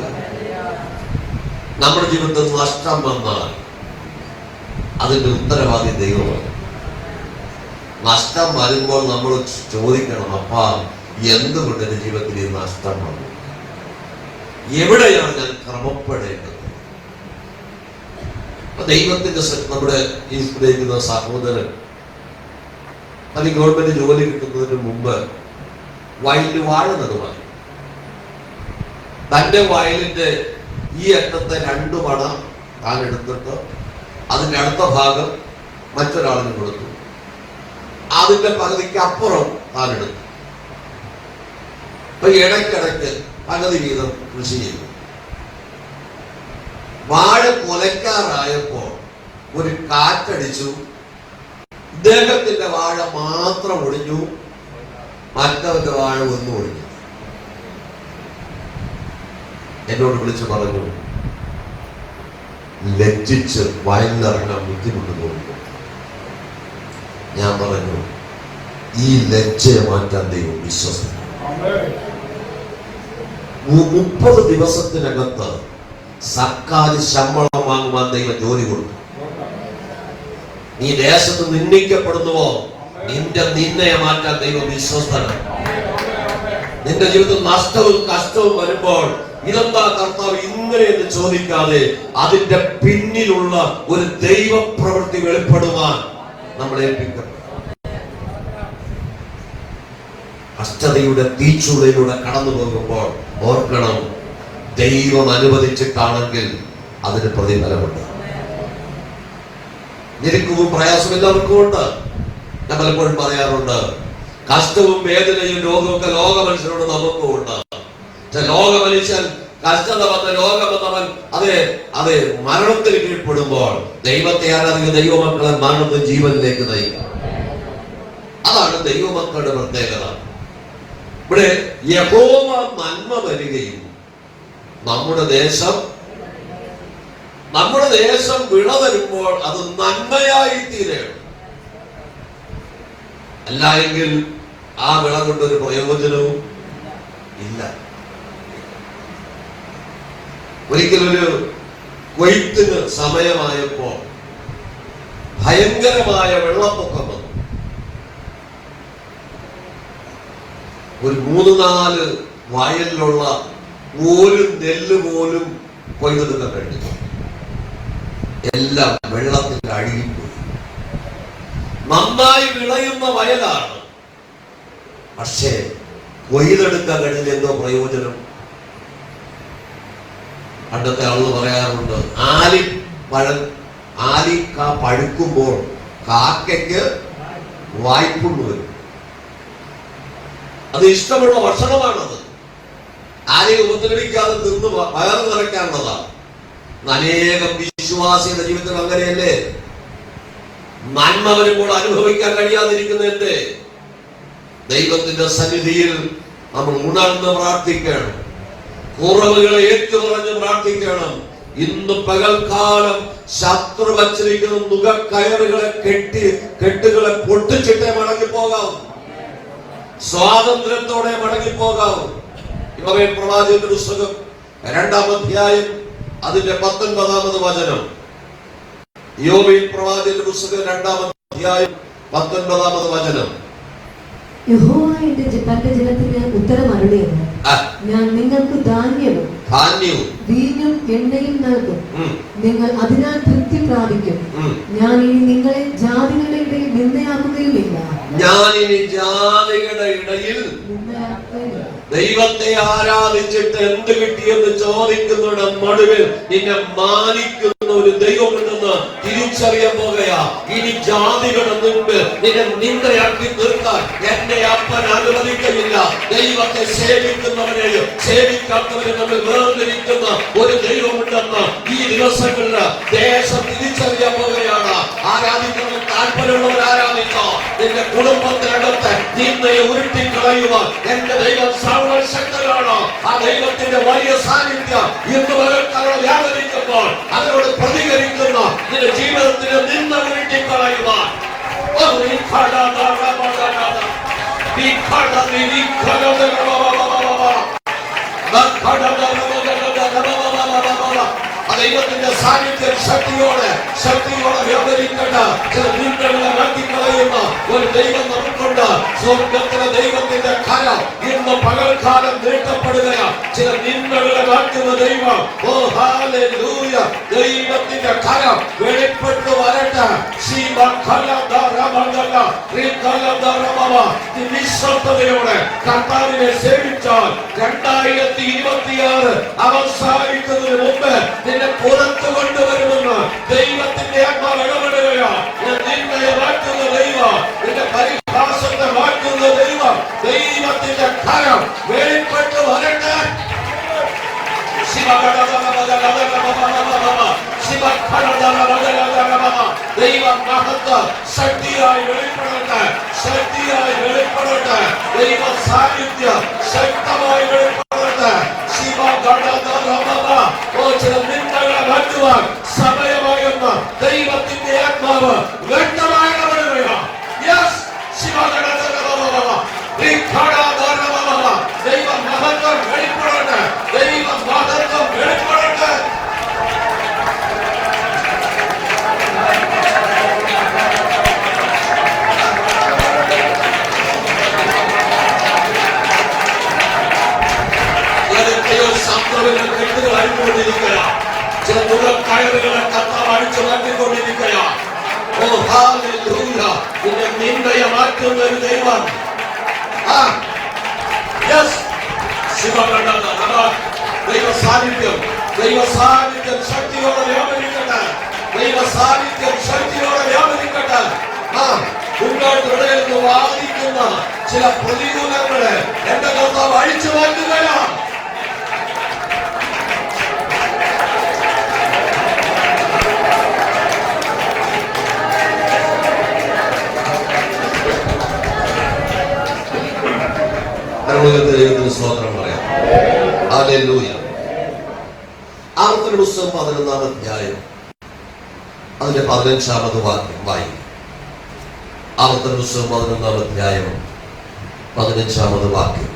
നമ്മുടെ ജീവിതത്തിൽ നഷ്ടം വന്നാൽ അതിന്റെ ഉത്തരവാദി ദൈവമാണ്. നഷ്ടം വരുമ്പോൾ നമ്മൾ ചോദിക്കണം, അപ്പാ എന്തുകൊണ്ട് എന്റെ ജീവിതത്തിൽ ഈ നഷ്ടം വന്നു? എവിടെയാണ് ഞാൻ ക്രമപ്പെടേണ്ടത്? ദൈവത്തിന്റെ നമ്മുടെ ഈ സ്നേഹിക്കുന്ന സഹോദരൻ അത് ഗവൺമെന്റ് ജോലി കിട്ടുന്നതിന് മുമ്പ് വയലിൽ വാഴ നടുവായി. തന്റെ വയലിന്റെ ഈ അറ്റത്തെ 2 മണ താൻ എടുത്തിട്ട് അതിന്റെ അടുത്ത ഭാഗം മറ്റൊരാളിന് കൊടുത്തു. അതിന്റെ പകുതിക്ക് അപ്പുറം താൻ എടുത്തു. അപ്പൊ ഇടയ്ക്കിടയ്ക്ക് പകുതി വീതം കൃഷി ചെയ്തു. വാഴ കൊലക്കാറായപ്പോൾ ഒരു കാറ്റടിച്ചു. ഇദ്ദേഹത്തിന്റെ വാഴ മാത്രം ഒടിഞ്ഞു, മറ്റവന്റെ വാഴ ഒന്നും ഒടിഞ്ഞു. എന്നോട് വിളിച്ചു പറഞ്ഞു, ലജ്ജിച്ച് വയലിറങ്ങാൻ ബുദ്ധിമുട്ട് തോന്നുന്നു. ഞാൻ പറഞ്ഞു, ഈ ലജ്ജയെ മാറ്റാൻ ദൈവം വിശ്വസിക്കുന്നു. 30 ദിവസത്തിനകത്ത് സർക്കാർ ശമ്പളം വാങ്ങുവാൻ ദൈവം ജോലി കൊടുക്കും. നീ ദേശത്ത് നിന്ദിക്കപ്പെടുന്നുവോ, നിന്റെ നിന്നയെ മാറ്റാൻ ദൈവം വിശ്വസ്തനാണ്. നിന്റെ ജീവിതത്തിൽ നഷ്ടവും കഷ്ടവും വരുമ്പോൾ ഇതെന്താ കർത്താവ് ഇങ്ങനെ എന്ന് ചോദിക്കാതെ അതിന്റെ പിന്നിലുള്ള ഒരു ദൈവപ്രവൃത്തി വെളിപ്പെടുവാൻ നമ്മളെ ഏൽപ്പിക്കണം. കഷ്ടതയുടെ തീച്ചുളയിലൂടെ കടന്നു പോകുമ്പോൾ ഓർക്കണം, ദൈവം അനുവദിച്ചിട്ടാണെങ്കിൽ അതിന് പ്രതിഫലമുണ്ട്. ഞെരുക്കവും പ്രയാസവും എല്ലാവർക്കും ഉണ്ട്. ഞാൻ പലപ്പോഴും പറയാറുണ്ട്, കഷ്ടവും വേദനയും രോഗവും ഒക്കെ ലോക മനുഷ്യരോട് നമുക്കും ഉണ്ട്. ലോക മനുഷ്യൻ കഷ്ടത വന്ന രോഗം വന്നവൻ അതെ മരണത്തിന് കീഴ്പ്പെടുമ്പോൾ ദൈവത്തെ ആരാധിക്കുന്ന ദൈവമക്കളെ മരണത്തിൽ ജീവനിലേക്ക് നയിക്കും. അതാണ് ദൈവമക്കളുടെ പ്രത്യേകത. ഇവിടെ യഹോവ നന്മ വരികയും നമ്മുടെ ദേശം വിള വരുമ്പോൾ അത് നന്മയായി തീരണം. അല്ല എങ്കിൽ ആ വിള കൊണ്ടൊരു പ്രയോജനവും ഇല്ല. ഒരിക്കലൊരു കൊയ്ത്തിന് സമയമായപ്പോൾ ഭയങ്കരമായ വെള്ളപ്പൊക്കം വന്നു. ഒരു 3-4 വയലിലുള്ള ഒരു നെല്ല് പോലും കൊയ്തെടുക്കാൻ കഴിഞ്ഞു. എല്ലാം വെള്ളത്തിൽ അഴുകിപ്പോയി. നന്നായി വിളയുന്ന വയലാണ്, പക്ഷേ കൊയ്തെടുക്കാൻ കഴിഞ്ഞ എന്തോ പ്രയോജനം. പണ്ടത്തെ ആള് പറയാറുണ്ട്, ആലിക്ക പഴുക്കുമ്പോൾ കാക്കയ്ക്ക് വായ്പുണ്ട് വരും. അത് ഇഷ്ടമുള്ള ഭക്ഷണമാണത്. ആരെയും ഉപദ്രവിക്കാതെ നിന്ന് വയറ് നിറയ്ക്കാനുള്ളതാണ്. അനേകം വിശ്വാസിയുടെ ജീവിതത്തിൽ അങ്ങനെയല്ലേ? നന്മ വരുമ്പോൾ അനുഭവിക്കാൻ കഴിയാതിരിക്കുന്നതിന്റെ ദൈവത്തിന്റെ സന്നിധിയിൽ നമ്മൾ ഉണർന്ന് പ്രാർത്ഥിക്കണം. കുറവുകളെ ഏറ്റുപറഞ്ഞ് പ്രാർത്ഥിക്കണം. ഇന്ന് പകൽക്കാലം ശത്രു വച്ചിരിക്കുന്ന നുകക്കയറുകളെ കെട്ടുകളെ പൊട്ടിച്ചിട്ടേ മടങ്ങിപ്പോകാവൂ. സ്വാതന്ത്ര്യത്തോടെ മടങ്ങിപ്പോകാവൂ. യോവേൽ പ്രവാചകന്റെ പുസ്തകം 2-ാം അധ്യായം അതിന്റെ 19-ാമത് വചനം. യോവേൽ പ്രവാചകന്റെ പുസ്തകം 2-ാം അധ്യായം 19-ാമത് വചനം. യഹോവ തന്റെ ജനത്തിന് ഉത്തരം അരുളിയത്, ഞാൻ നിങ്ങൾക്ക് ധാന്യവും വീഞ്ഞും എണ്ണയും നൽകും. നിങ്ങൾ അതിനാൽ തൃപ്തി പ്രാപിക്കും. ഞാൻ ഇനി നിങ്ങളെ ജാതികളുടെ ഇടയിൽ നിന്ദയാക്കുകയുമില്ല. ദൈവത്തെ ആരാധിച്ചിട്ട് എന്ത് കിട്ടിയെന്ന് ചോദിക്കുന്നതിന്റെ നടുവിൽ നിന്നെ മാനിക്കുന്ന ഒരു ദൈവമുണ്ടെന്ന് തിരിച്ചറിയാൻ പോകുകയാ. ഇനി ജാതികളുടെ മുൻപിൽ നിന്നെ നിന്ദയാക്കി തീർക്കാൻ എന്റെ അപ്പൻ അനുവദിക്കയില്ല. ദൈവത്തെ സേവിക്കുന്നവരെയും സേവിക്കാത്തവരെ നമ്മൾ വേർതിരിക്കുന്ന ഒരു ദൈവമുണ്ടെന്ന് ഈ ദിവസങ്ങളിൽ ദേശം തിരിച്ചറിയാൻ പോകുകയാണ്. ആരാധിക്കുന്ന താല്പര്യമുള്ളവർ ആരാധിച്ചോ. നിന്റെ കുടുംബത്തിനകത്ത് നിന്നയെ ഉരുട്ടിക്കളയുവാൻ എന്റെ ദൈവം സർവശക്തനാണ്. ആ ദൈവത്തിന്റെ വലിയ സാന്നിധ്യം ഇന്ന് പകൽക്കാലം വ്യാപരിക്കുമ്പോൾ അതിനോട് പ്രതികരിക്കുന്ന നിന്റെ ജീവിതത്തിന് നിന്ന് ഉരുട്ടിക്കളയുവാൻ ദൈവത്തിന്റെ സാന്നിധ്യം ശക്തിയോടെ വ്യാപരിക്കേണ്ട ചില നിങ്ങളെ മാറ്റിക്കളയുന്ന ഒരു ദൈവം നമുക്കുണ്ട്. സ്വർഗത്തിലെ ദൈവത്തിന്റെ കര ഇന്ന് പകൽക്കാലം നീട്ടപ്പെടുകയാണ്. ചില നിങ്ങളെ മാറ്റുന്ന ദൈവം. ഓ ഹല്ലേലൂയ. ദൈവത്തിന്റെ കര വെളിപ്പെട്ടു വരട്ടെ. നിശ്ശബ്ദതയോടെ കർത്താവിനെ സേവിച്ചാൽ 2026 അവസാനിക്കുന്നതിന് മുമ്പ് നിന്നെ പുറത്തു കൊണ്ടുവരുമെന്ന് ദൈവത്തിന്റെ ആത്മാവ് ഇടപെടുകയാണ്. നിന്നെ മാറ്റുന്ന ദൈവം, നിന്റെ പരിഹാസത്തെ മാറ്റുന്ന ദൈവം, ദൈവത്തിന്റെ കരം വെളിപ്പെട്ടു വരട്ടെ. ദൈവം മഹത്വം ശക്തിയായി വെളിപ്പെടട്ടെ. ദൈവ സാന്നിധ്യം ശക്തമായി വെളിപ്പെടട്ടെ. ചില നിങ്ങളെ മാറ്റുവാൻ സമയമാകുന്ന ദൈവത്തിന്റെ ആത്മാവ് വ്യക്തമായി ഇടപെടുകയാണ്. ദൈവ മഹത്വം വെളിപ്പെടട്ടെ. ദൈവ മഹത്വം വെളിപ്പെടട്ടെ. കെട്ടുകൾ അഴിച്ചുകൊണ്ടിരിക്കുകയാണ്. ചില തുകക്കയറുകളെ കർത്താവ് അഴിച്ചു മാറ്റിക്കൊണ്ടിരിക്കുകയാണ്. ഓ ഹല്ലേലൂയ. നിന്നെ നിന്ദയെ മാറ്റുന്ന ഒരു ദൈവം. ദൈവ സാന്നിധ്യം ശക്തിയോടെ വ്യാപരിക്കട്ടെ. മുന്നോട്ട് വാദിക്കുന്ന ചില പ്രതികൂലങ്ങളെ എന്റെ കർത്താവ് അഴിച്ചു മാറ്റുകയാണ്. ദൈവത്തിന് സ്തോത്രം പറയാം. ഹല്ലേലൂയ. ആവർത്തന പുസ്തകം 11-ാം അധ്യായം അതിന്റെ 15-ാമത് വാക്യം വായിക്കും. ആവർത്തന പുസ്തകം 11-ാം അധ്യായം 15-ാമത് വാക്യം.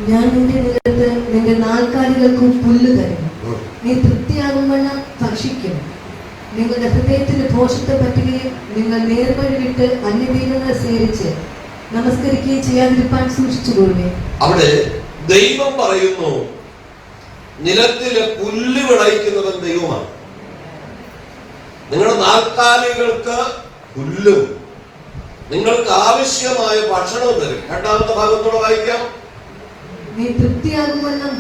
ഞാൻ നിന്റെ നിലത്ത് നിന്റെ നാൽക്കാലികൾക്കും പുല്ല് തരും. നീ തൃപ്തിയാകുമെന്ന് ഭക്ഷിക്കും. നിങ്ങളുടെ ഹൃദയത്തിന്റെ ഭോഷത്തെ പറ്റുകയും നിങ്ങൾ നേർവഴി വിട്ട് അന്യദൈവങ്ങളെ സേവിച്ച് നമസ്കരിക്കുകയും ചെയ്യാതിരിപ്പാൻ സൂക്ഷിച്ചുകൊള്ളുവേ. അവിടെ ദൈവം പറയുന്നു, നിലത്തിലെ പുല്ല് വിളയിക്കുന്നവൻ ദൈവമാണ്. നിങ്ങളുടെ നാൽക്കാലികൾക്ക് പുല്ലും നിങ്ങൾക്ക് ആവശ്യമായ ഭക്ഷണവും തരും. രണ്ടാമത്തെ ഭാഗത്തോടെ വായിക്കാം. നീ തൃപ്തിയാകും വണ്ണം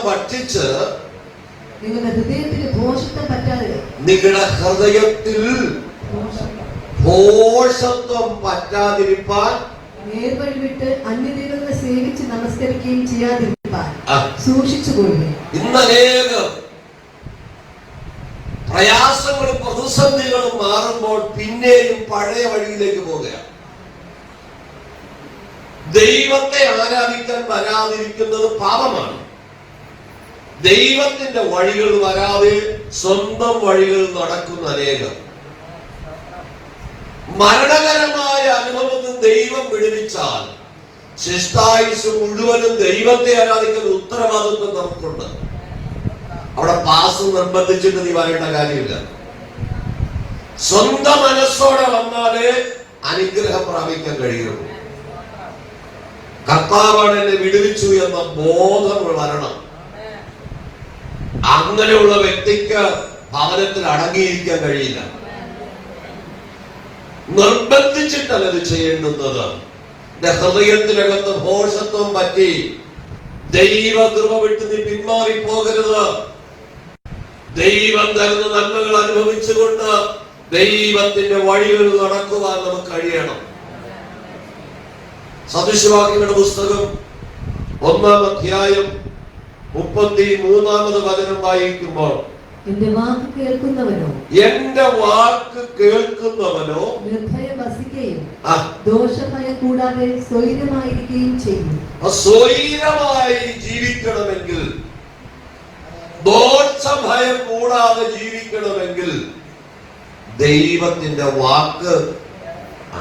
ഭക്ഷിച്ച് നിങ്ങളുടെ ഹൃദയത്തിന് ഭോഷത്തെ പറ്റാതെ നിങ്ങളുടെ ഹൃദയത്തിൽ ഭോഷത്വം പറ്റാതിരിപ്പാൻ നേർവഴി വിട്ട് അന്യദൈവങ്ങളെ സേവിച്ച് നമസ്കരിക്കുകയും ചെയ്യാതിരിപ്പാൻ സൂക്ഷിച്ചുകൊള്ളുക. ഇന്നനേകം പ്രയാസങ്ങളും പ്രതിസന്ധികളും മാറുമ്പോൾ പിന്നെയും പഴയ വഴിയിലേക്ക് പോവുകയാണ്. ദൈവത്തെ ആരാധിക്കാൻ വരാതിരിക്കുന്നത് പാപമാണ്. ദൈവത്തിന്റെ വഴികൾ വരാതെ സ്വന്തം വഴികൾ നടക്കുന്ന അനേകം മരണകരമായ അനുഭവത്തിൽ ദൈവം വിടുവിച്ചാൽ ശിഷ്ടായുസ് മുഴുവനും ദൈവത്തെ ആരാധിക്കുന്ന ഉത്തരവാദിത്വം നമുക്കുണ്ട്. അവിടെ പാസ് നിർബന്ധിച്ചിട്ട് നീ വരേണ്ട കാര്യമില്ല. സ്വന്തം മനസ്സോടെ വന്നാലേ അനുഗ്രഹം പ്രാപിക്കാൻ കഴിയുള്ളൂ. കർത്താവാണ് എന്നെ വിടുവിച്ചു എന്ന ബോധം വരണം. അങ്ങനെയുള്ള വ്യക്തിക്ക് ഭവനത്തിൽ അടങ്ങിയിരിക്കാൻ കഴിയില്ല. നിർബന്ധിച്ചിട്ടല്ല ഇത് ചെയ്യേണ്ടുന്നത്. ഹൃദയത്തിനകത്ത് ഭോഷത്വം പറ്റി ദൈവകൃപ വിട്ട് നീ പിന്മാറി പോകരുത്. ദൈവം തരുന്ന നന്മകൾ അനുഭവിച്ചുകൊണ്ട് ദൈവത്തിന്റെ വഴികൾ നടക്കുവാൻ നമുക്ക് കഴിയണം. സദൃശവാക്യങ്ങളുടെ പുസ്തകം 1-ാം അധ്യായം 33-ാമത് വചനം വായിക്കുമ്പോൾ, എന്റെ വാക്ക് കേൾക്കുന്നവനോ നിർഭയം വസിക്കുകയും ദോഷഭയം കൂടാതെ സ്വൈരമായിരിക്കുകയും ചെയ്യും. സ്വൈരമായി ജീവിക്കണമെങ്കിൽ, ദോഷഭയം കൂടാതെ ജീവിക്കണമെങ്കിൽ ദൈവത്തിന്റെ വാക്ക്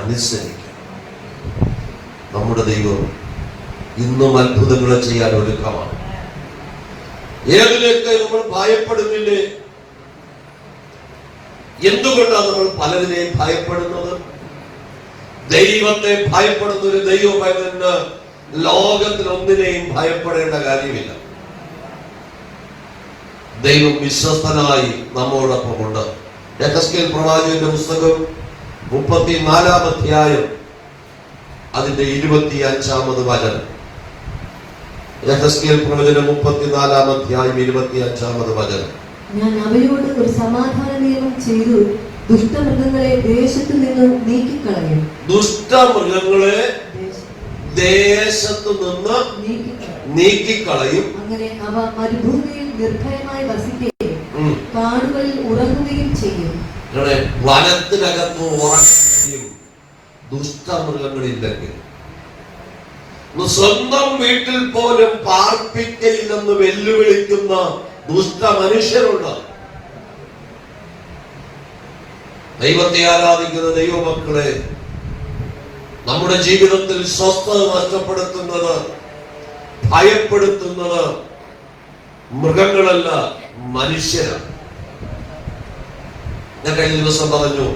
അനുസരിക്കണം. നമ്മുടെ ദൈവം ഇന്നും അത്ഭുതങ്ങളെ ചെയ്യാൻ ഒരുക്കമാണ്. ഏതിലേക്ക് നമ്മൾ ഭയപ്പെടുന്നില്ലേ? എന്തുകൊണ്ടാണ് നമ്മൾ പലതിനെയും ഭയപ്പെടുന്നത്? ദൈവത്തെ ഭയപ്പെടുന്ന ഒരു ദൈവഭയത്തിന് ലോകത്തിൽ ഒന്നിനെയും ഭയപ്പെടേണ്ട കാര്യമില്ല. ദൈവം വിശ്വസ്തനായി നമ്മോടൊപ്പമുണ്ട്. യെഹെസ്കേൽ പ്രവാചകന്റെ പുസ്തകം 34-ാം അധ്യായം അതിന്റെ 25-ാമത് വചനം. യെഹെസ്കേൽ പ്രവചനം 34-ാം അധ്യായം 25-ാമത് വചനം. ഞാൻ അവരോട് ഒരു സമാധാന നിയമം ചെയ്തു, ദുഷ്ടമൃഗങ്ങളെ ദേശത്തു നിന്ന് നീക്കിക്കളയും. ദുഷ്ടമൃഗങ്ങളെ ദേശത്തു നിന്ന് നീക്കിക്കളയും. അങ്ങനെ അവ മരുഭൂമിയിൽ നിർഭയമായി വസിക്കുകയും കാടുകളിൽ ഉറങ്ങുകയും ചെയ്യും. വനത്തിനകത്ത് ഉറങ്ങുകയും ദുഷ്ടമൃഗങ്ങളില്ലെങ്കിൽ. സ്വന്തം വീട്ടിൽ പോലും പാർപ്പിക്കയില്ലെന്ന് വെല്ലുവിളിക്കുന്ന ദുഷ്ട മനുഷ്യരുണ്ട്. ദൈവത്തെ ആരാധിക്കുന്ന ദൈവമക്കളെ, നമ്മുടെ ജീവിതത്തിൽ സ്വസ്ഥത നഷ്ടപ്പെടുത്തുന്നത്, ഭയപ്പെടുത്തുന്നത് മൃഗങ്ങളല്ല, മനുഷ്യരാണ്. ഞാൻ കഴിഞ്ഞ ദിവസം പറഞ്ഞു,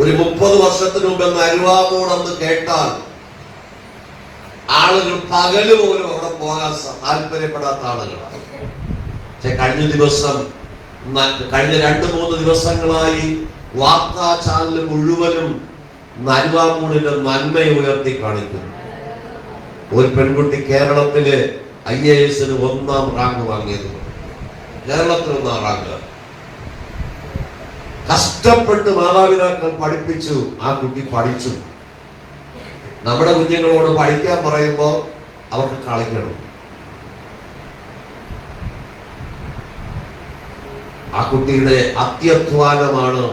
ഒരു 30 വർഷത്തിന് മുമ്പ് അരുവാമോടെന്ന് കേട്ടാൽ ആളുകൾ പകല് പോലും അവിടെ പോകാൻ താല്പര്യപ്പെടാത്ത ആളുകളാണ്. പക്ഷെ കഴിഞ്ഞ 2-3 ദിവസങ്ങളായി വാർത്താ ചാനൽ മുഴുവനും അരുവാമൂടിന്റെ നന്മയെ ഉയർത്തി കാണിക്കുന്നു. ഒരു പെൺകുട്ടി കേരളത്തിലെ IAS 1ാം റാങ്ക് വാങ്ങിയത്. കേരളത്തിൽ 1ാം റാങ്ക്. കഷ്ടപ്പെട്ട് മാതാപിതാക്കൾ പഠിപ്പിച്ചു. ആ കുട്ടി പഠിച്ചു. നമ്മുടെ കുഞ്ഞുങ്ങളോട് പഠിക്കാൻ പറയുമ്പോൾ അവർക്ക് കളിക്കണം. ആ കുട്ടിയുടെ അത്യധ്വാനമാണ്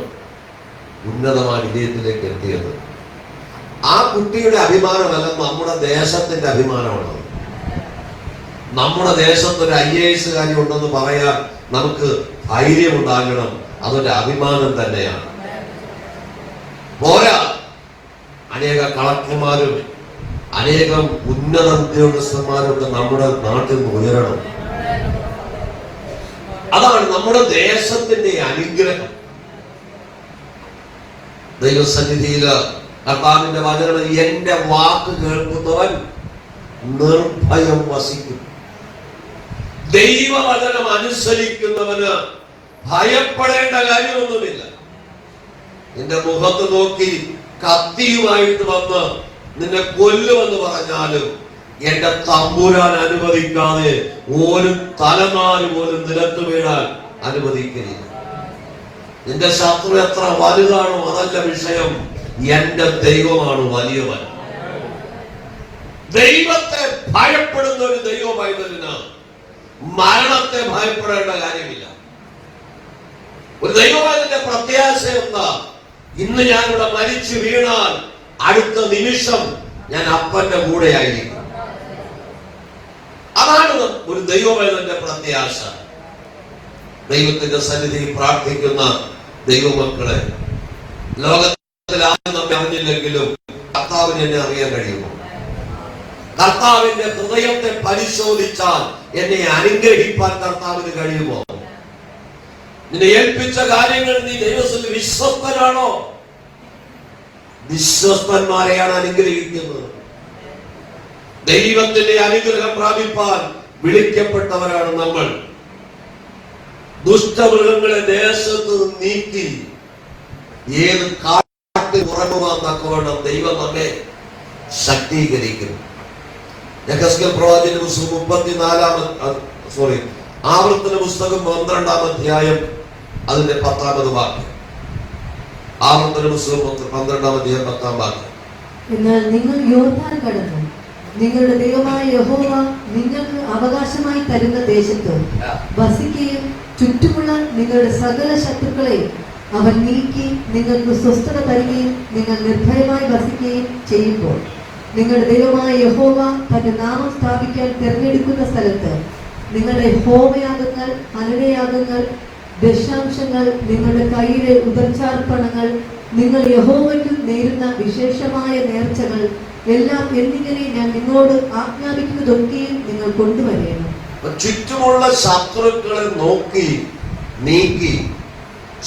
ഉന്നതമായ വിജയത്തിലേക്ക് എത്തിയത്. ആ കുട്ടിയുടെ അഭിമാനമല്ല, നമ്മുടെ ദേശത്തിന്റെ അഭിമാനമാണ്. നമ്മുടെ ദേശത്തൊരു IAS കാര്യം ഉണ്ടെന്ന് പറയാൻ നമുക്ക് ധൈര്യമുണ്ടാകണം. അതൊരു അഭിമാനം തന്നെയാണ്. പോരാ, അനേക കളക്ടർമാരും അനേകം ഉന്നത ഉദ്യോഗസ്ഥന്മാരും ഒക്കെ നമ്മുടെ നാട്ടിൽ നിന്ന് ഉയരണം. അതാണ് നമ്മുടെ ദേശത്തിന്റെ അനുഗ്രഹം. ദൈവസന്നിധിയില് കർത്താവിന്റെ വചനം, എന്റെ വാക്ക് കേൾക്കുന്നവൻ നിർഭയം വസിക്കും. ദൈവവചനം അനുസരിക്കുന്നവന് ഭയപ്പെടേണ്ട കാര്യമൊന്നുമില്ല. നിന്റെ മുഖത്ത് നോക്കി കത്തിയുമായിട്ട് വന്ന് നിന്നെ കൊല്ലുമെന്ന് പറഞ്ഞാലും എന്റെ തമ്പുരാൻ അനുവദിക്കാതെ ഒരു തലനാര് പോലും നിലത്ത് വീഴാൻ അനുവദിക്കരുത്. നിന്റെ ശത്രു എത്ര വലുതാണോ അതല്ല വിഷയം, എന്റെ ദൈവമാണ് വലിയവൻ. ദൈവത്തെ ഭയപ്പെടുന്ന ഒരു ദൈവമായതിന് മരണത്തെ ഭയപ്പെടേണ്ട കാര്യമില്ല. ഒരു ദൈവമായതിന്റെ പ്രത്യാശ എന്താ? ഇന്ന് ഞാനിവിടെ മരിച്ചു വീണാൽ അടുത്ത നിമിഷം ഞാൻ അപ്പന്റെ കൂടെ ആയിരിക്കും. അതാണ് ഒരു ദൈവമായതിന്റെ പ്രത്യാശ. ദൈവത്തിന്റെ സന്നിധിയിൽ പ്രാർത്ഥിക്കുന്ന ദൈവമക്കളെ, ലോകത്തിൽ ആരും നമ്മെ അറിഞ്ഞില്ലെങ്കിലും കർത്താവിന് എന്നെ അറിയാൻ കഴിയുമോ? കർത്താവിന്റെ ഹൃദയത്തെ പരിശോധിച്ചാൽ എന്നെ അനുഗ്രഹിപ്പാൻ കർത്താവിന് കഴിയുമോ? നിന്നെ ഏൽപ്പിച്ച കാര്യങ്ങൾ നീ ദൈവത്തിൽ വിശ്വസ്തനാണോ? വിശ്വസ്തന്മാരെയാണ് അനുഗ്രഹിക്കുന്നത്. ദൈവത്തിന്റെ അനുഗ്രഹം പ്രാപിപ്പാൻ വിളിക്കപ്പെട്ടവരാണ് നമ്മൾ. ദുഷ്ടമൃഗങ്ങളെ ദേശത്ത് നീക്കി ഏത് കാട്ടിൽ ഉറങ്ങുവാൻ തക്കവണ്ണം ദൈവം നമ്മെ ശക്തീകരിക്കുന്നു. യെഹെസ്കേൽ പ്രവാചകന്റെ പുസ്തകം ആവർത്തന പുസ്തകം 12-ാം അധ്യായം അതിന്റെ 10-ാമത് വാക്യം. ആവർത്തന പുസ്തകം 12-ാം അധ്യായം 10-ാം വാക്യം. എന്നാൽ നിങ്ങൾ യോർദാൻ കടന്നു നിങ്ങളുടെ ദൈവമായ യഹോവ നിങ്ങൾക്ക് അവകാശമായി തരുന്ന ദേശത്ത് വസിക്കുകയും ചുറ്റുമുള്ള നിങ്ങളുടെ സകല ശത്രുക്കളെ അവൻ നീക്കി നിങ്ങൾക്ക് സ്വസ്ഥത തരികയും നിങ്ങൾ നിർഭയമായി വസിക്കുകയും ചെയ്യുമ്പോൾ നിങ്ങളുടെ ദൈവമായ യഹോവ തന്റെ നാമം സ്ഥാപിക്കാൻ തിരഞ്ഞെടുക്കുന്ന സ്ഥലത്ത് നിങ്ങളുടെ ഹോമയാഗങ്ങൾ, ഹനനയാഗങ്ങൾ, ദശാംശങ്ങൾ, നിങ്ങളുടെ കയ്യിലെ ഉദർച്ചാർപ്പണങ്ങൾ, നിങ്ങൾ യഹോവയ്ക്ക് നേരുന്ന വിശേഷമായ നേർച്ചകൾ എല്ലാം എന്നിങ്ങനെ ഞാൻ നിങ്ങളോട് ആജ്ഞാപിക്കുന്നതൊക്കെയും നിങ്ങൾ കൊണ്ടുവരേണം. ചുറ്റുമുള്ള ശത്രുക്കളെ നോക്കി നീക്കി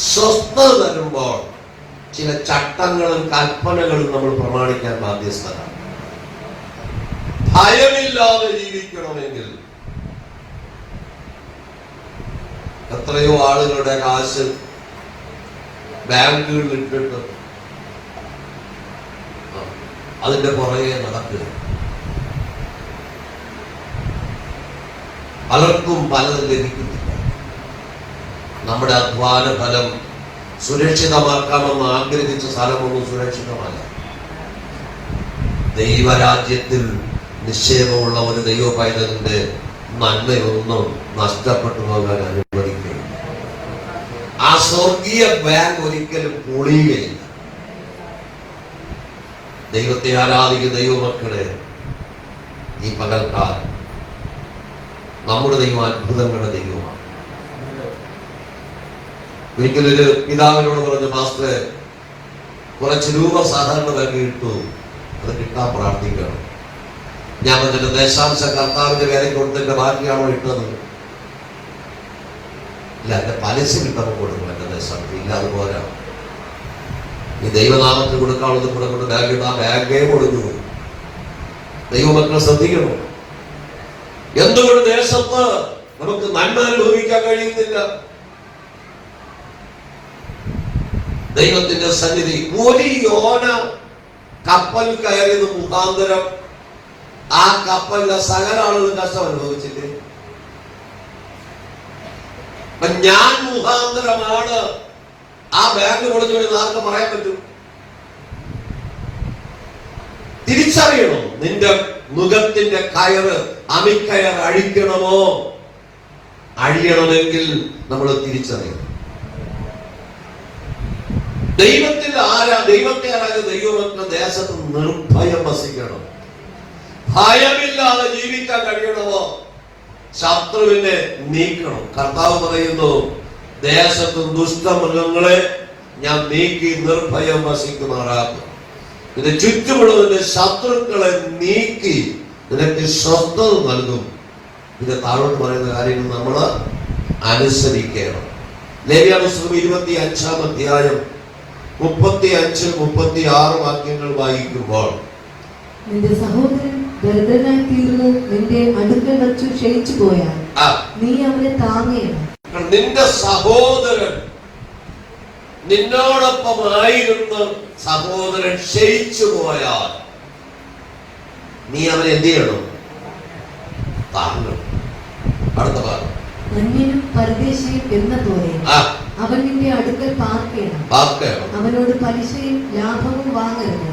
സ്വസ്ഥത തരുമ്പോൾ ചില ചട്ടങ്ങളും കൽപ്പനകളും നമ്മൾ പ്രമാണിക്കാൻ ബാധ്യസ്ഥരാണ്. ഭയമില്ലാതെ ജീവിക്കണമെങ്കിൽ എത്രയോ ആളുകളുടെ കാശ് ബാങ്കുകളിൽ ഇട്ടിട്ട് അതിന്റെ പുറകെ നടക്കുക. പലർക്കും പലതും ലഭിക്കുന്നില്ല. നമ്മുടെ അധ്വാന ഫലം സുരക്ഷിതമാക്കാമെന്ന് ആഗ്രഹിച്ച സ്ഥലമൊന്നും സുരക്ഷിതമല്ല. ദൈവരാജ്യത്തിൽ നിക്ഷേപമുള്ള ഒരു ദൈവ പൈതലിന്റെ നന്മയൊന്നും നഷ്ടപ്പെട്ടു പോകാൻ അനുവദിക്കുകയില്ല. ആ സ്വർഗീയ ബാങ്ക് ഒരിക്കലും പൊളിയുകയില്ല. ദൈവത്തെ ആരാധിക്കുന്ന ദൈവമക്കളെ, ഈ പകൽക്കാലം നമ്മുടെ ദൈവം അത്ഭുതങ്ങളുടെ ദൈവമാണ്. ഒരിക്കലൊരു പിതാവിനോട് പറഞ്ഞു, മാസ്റ്ററെ കുറച്ച് രൂപ സാധാരണ ബാങ്ക് കിട്ടൂ, അത് കിട്ടാൻ പ്രാർത്ഥിക്കണം. ഞാൻ പറഞ്ഞിട്ട് ദേശാംശ കർത്താവിന്റെ പേരെ കൊടുത്തിട്ട് ബാക്കിയാണോ ഇട്ടത്? ഇല്ല, എന്റെ പലിശ കിട്ടുമ്പോൾ കൊടുക്കും. എന്റെ ദേശാംശം ഇല്ല, അതുപോലെ ഈ ദൈവനാമത്തിന് കൊടുക്കാനുള്ളത് കൂടെ കൊണ്ട് ബാങ്ക് ഇട്ടാ ബാങ്കേ കൊടുക്കൂ. ദൈവമക്കൾ ശ്രദ്ധിക്കണം. എന്തുകൊണ്ട് ദേശത്ത് നമുക്ക് നന്മ അനുഭവിക്കാൻ കഴിയുന്നില്ല? ദൈവത്തിന്റെ സന്നിധി ഒരു യോന കപ്പൽ കയറിയത് മുഖാന്തരം ആ കപ്പലിലെ സകല ആളുകളും കഷ്ടം അനുഭവിച്ചില്ലേ? ഞാൻ മുഖാന്തരമാണ് ആ ബാങ്ക് പൊളിഞ്ഞു പോയി ആർക്ക് പറയാൻ പറ്റും? തിരിച്ചറിയണം. നിന്റെ മുഖത്തിന്റെ കയറ് അമിക്കയർ അഴിക്കണമോ? അഴിയണമെങ്കിൽ നമ്മൾ തിരിച്ചറിയണം. ദൈവത്തെ ആരാധിക്കുന്ന ദൈവമക്കൾ ദേശത്ത് നിർഭയം വസിക്കണം. ഭയമില്ലാതെ ജീവിക്കാൻ കഴിയണമോ? ശത്രുവിനെ നീക്കണം. കർത്താവ് പറയുന്നു, ദേശത്ത് ദുഷ്ടമൃഗങ്ങളെ ഞാൻ നീക്കി നിർഭയം വസിക്കുമാറാക്കും. ഇത് ചുറ്റുമുള്ളതിന്റെ ശത്രുക്കളെ നീക്കി നിനക്ക് സ്വസ്ഥത നൽകും. ഇത് താഴോട്ട് പറയുന്ന കാര്യങ്ങൾ നമ്മൾ അനുസരിക്കണം. ലേവ്യപുസ്തകം 25-ാം അധ്യായം 35-36 വാക്യങ്ങൾ വായിക്കുമ്പോൾ, നിന്റെ സഹോദരൻ ദരിദ്രനായി തീർന്നു നിന്റെ അടുക്കൽ വച്ചു ക്ഷയിച്ചു പോയാൽ നീ അവനെ താങ്ങേണം. നിന്റെ സഹോദരൻ നിന്നോടൊപ്പമായിരുന്ന സഹോദരൻ ക്ഷയിച്ചു പോയാൽ നീ അവനെ എന്ത് ചെയ്യണം? താങ്ങണം. അടുത്ത ഭാഗം, അന്യനും പരദേശിയും എന്ന പോലെ അവൻ നിന്റെ അടുക്കൽ പാർക്കണം. അവനോട് പലിശയും ലാഭവും വാങ്ങരുത്.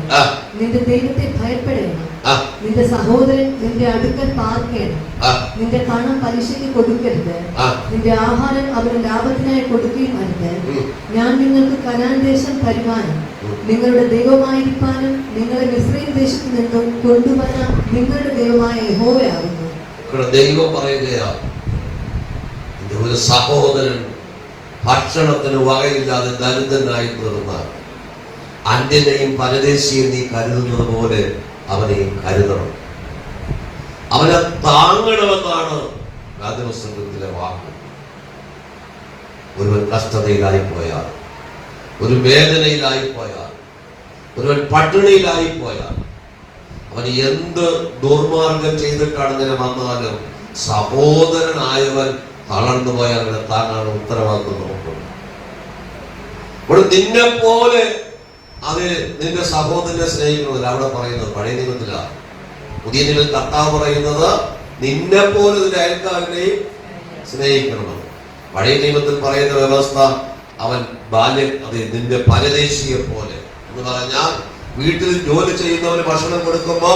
നിന്റെ ദൈവത്തെ ഭയപ്പെടണം. നിന്റെ സഹോദരൻ നിന്റെ അടുക്കൽ പാർക്കണം. നിന്റെ പണം പലിശയ്ക്ക് കൊടുക്കരുത്. നിന്റെ ആഹാരം അവന് ലാഭത്തിനായി കൊടുക്കുകയും അരുത്. ഞാൻ നിങ്ങൾക്ക് കനാൻ ദേശം തരുവാനും നിങ്ങളുടെ ദൈവമായിരിക്കാനും നിങ്ങളെ മിസ്രയീം ദേശത്ത് നിന്നും കൊണ്ടുവരാൻ നിങ്ങളുടെ ദൈവമായ യഹോവയാകുന്നു. ദൈവം പറയുകയാണ്, ഒരു സഹോദരൻ ഭക്ഷണത്തിന് വകയില്ലാതെ ദരിദ്രനായി തീർന്നാൽ അന്യനെയും പരദേശിയെയും നീ കരുതുന്നത് പോലെ അവനെയും കരുതണം. അവനെ താങ്ങണമെന്നാണ് വേദപുസ്തകത്തിലെ വാക്ക്. ഒരുവൻ കഷ്ടതയിലായി പോയാൽ, ഒരു വേദനയിലായി പോയാൽ, ഒരുവൻ പട്ടിണിയിലായി പോയാൽ, അവൻ എന്ത് ദുർമാർഗം ചെയ്തിട്ടാണ് ഇങ്ങനെ വന്നാലും സഹോദരനായവൻ തളർന്നു പോയാൽ അവനെ താങ്ങാണ് ഉത്തരവാദിത്വം നോക്കുന്നത്. ഇവിടെ നിന്നെ പോലെ അത് നിന്റെ സഹോദരനെ സ്നേഹിക്കുന്നതില്ല. അവിടെ പറയുന്നത് പഴയ നിയമത്തിലാണ്. പുതിയ നിയമത്തിൽ കർത്താവ് പറയുന്നത് നിന്നെ പോലെ നിന്റെ അയൽക്കാരനെയും സ്നേഹിക്കണമെന്ന്. പഴയ നിയമത്തിൽ പറയുന്ന വ്യവസ്ഥ അവൻ നിന്റെ പരദേശിയെ പോലെ എന്ന് പറഞ്ഞാൽ വീട്ടിൽ ജോലി ചെയ്യുന്നവന് ഭക്ഷണം കൊടുക്കുമ്പോ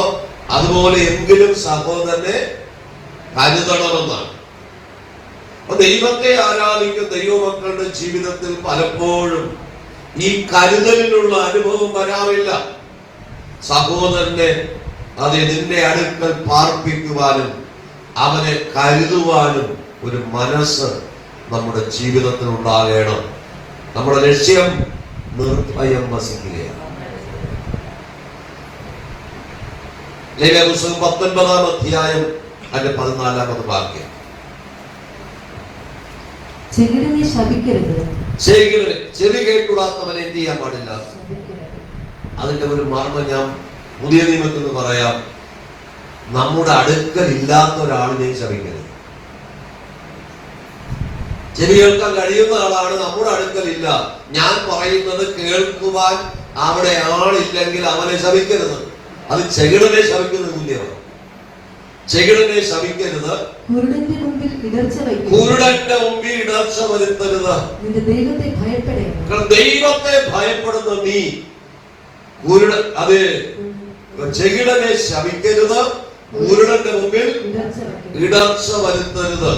അതുപോലെ എങ്കിലും സഹോദരനെ കരുതണമെന്നാണ്. ദൈവത്തെ ആരാധിക്കുന്ന ദൈവമക്കളുടെ ജീവിതത്തിൽ പലപ്പോഴും ഈ കരുതലിനുള്ള അനുഭവം വരാറില്ല. സഹോദരനെ നിന്റെ അടുക്കൽ പാർപ്പിക്കുവാനും അവനെ കരുതുവാനും ഒരു മനസ്സ് നമ്മുടെ ജീവിതത്തിൽ ഉണ്ടാകണം. നമ്മുടെ ലക്ഷ്യം നിർഭയം വസിക്കുകയാണ്. ലേവ്യപുസ്തകം 19-ാം അധ്യായം അതിന്റെ 14-ാമത് വാക്യം, ചെകിടനെ ശപിക്കരുത്. ചെവി കേട്ടുകൂടാത്തവൻ എന്ത് ചെയ്യാൻ പാടില്ല? അതിന്റെ ഒരു മർമ്മം ഞാൻ പുതിയ നിയമത്തിൽ നിന്ന് പറയാം. നമ്മുടെ അടുക്കൽ ഇല്ലാത്ത ഒരാളിനെയും ശപിക്കരുത്. ചെവി കേൾക്കാൻ കഴിയുന്ന ആളാണ്, നമ്മുടെ അടുക്കലില്ല. ഞാൻ പറയുന്നത് കേൾക്കുവാൻ അവിടെ ആളില്ലെങ്കിൽ അവനെ ശപിക്കരുത്. അത് ചെകിടനെ ശപിക്കുന്ന തുല്യമാണ്. ചെകിടനെ ശപിക്കരുത്. കുരുടന്റെ മുമ്പിൽ ഇടർച്ച വരുത്തരുത്. ദൈവത്തെ ഭയപ്പെടുന്ന നീ ചെകിടനെ ശപിക്കരുത്. കുരുടന്റെ മുമ്പിൽ ഇടർച്ച വരുത്തരുത്.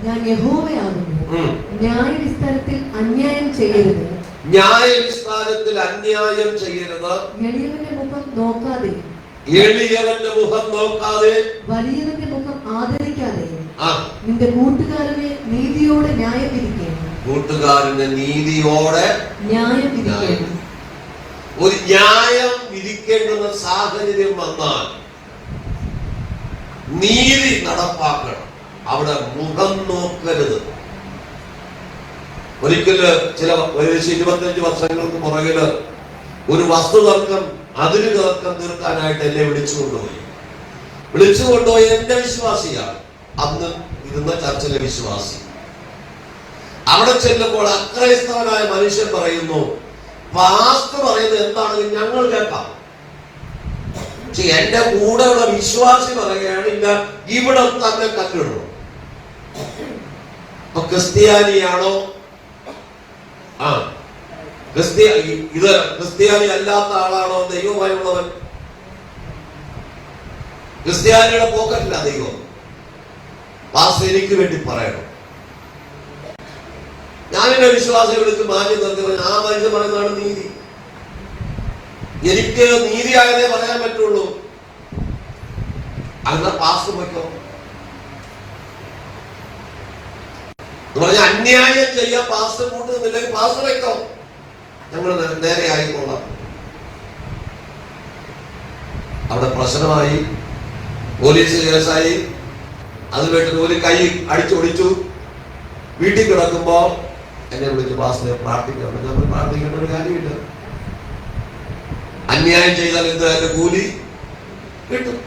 ഞാൻ യഹോവയാകുന്നു. ന്യായവിസ്താരത്തിൽ അന്യായം ചെയ്യരുത്. ന്യായവിസ്താരത്തിൽ അന്യായം ചെയ്യരുത്. എളിയവന്റെ മുഖം നോക്കാതെ, എളിയവന്റെ മുഖം നോക്കാതെ, വലിയവന്റെ മുഖം ആദരിക്കാതെ, നിന്റെ കൂട്ടുകാരനെ നീതിയോടെ ന്യായം വിധിക്കണം. കൂട്ടുകാരനെ നീതിയോടെ ന്യായം വിധിക്കണം. ഒരു ന്യായം വിധിക്കേണ്ടുന്ന സാഹചര്യം വന്നാൽ നീതി നടപ്പാക്കണം. അവിടെ മുഖം നോക്കരുത്. ഒരിക്കല് ചില 25 വർഷങ്ങൾക്ക് പുറകില് ഒരു വസ്തുതർക്കം അതിര് തർക്കം തീർക്കാനായിട്ട് എന്നെ വിളിച്ചുകൊണ്ടുപോയി എന്റെ വിശ്വാസിയാണ്, അന്ന് ഇരുന്ന ചർച്ചിലെ വിശ്വാസി. അവിടെ ചെല്ലുമ്പോൾ അക്രൈസ്തവനായ മനുഷ്യൻ പറയുന്നു, പാസ്റ്റർ പറയുന്നത് എന്താണെങ്കിലും ഞങ്ങൾ കേൾക്കാം. പക്ഷെ എന്റെ കൂടെയുള്ള വിശ്വാസി പറയുകയാണ്, ഇല്ല ഇവിടെ തന്നെ കല്ലിടണം. അപ്പൊ ക്രിസ്ത്യാനിയാണോ? ഇത് ക്രിസ്ത്യാനി അല്ലാത്ത ആളാണോ ദൈവമായുള്ളവൻ? ക്രിസ്ത്യാനിയുടെ പോക്കറ്റില്ല ദൈവം. പാസ്റ്റർ എനിക്ക് വേണ്ടി പറയണം. ഞാനെന്റെ വിശ്വാസിയെ വിളിച്ച് മാറ്റി നിർത്തി പറഞ്ഞു, ആ മനുഷ്യൻ പറയുന്നതാണ് നീതി. എനിക്ക് നീതിയായതേ പറയാൻ പറ്റുള്ളൂ. അങ്ങനെ പാസ്റ്റർ വയ്ക്കോ പറഞ്ഞ അന്യായം ചെയ്യാൻ പാസ്റ്റർ കൂട്ടുന്നില്ലെങ്കിൽ പാസ്റ്റർ വയ്ക്കോ, ഞങ്ങൾ നേരെ ആയിക്കൊള്ളാം. അവിടെ പ്രശ്നമായി, പോലീസ് കേസായി. അത് വീട്ടിൽ ഒരു കൈ അടിച്ചൊടിച്ചു. വീട്ടിൽ കിടക്കുമ്പോ എന്നെ വിളിച്ച് പാസ്റ്ററെ പ്രാർത്ഥിക്കണം. നമ്മൾ പ്രാർത്ഥിക്കേണ്ട ഒരു കാര്യമില്ല. അന്യായം ചെയ്താൽ എന്ത് അതിന്റെ കൂലി കിട്ടും.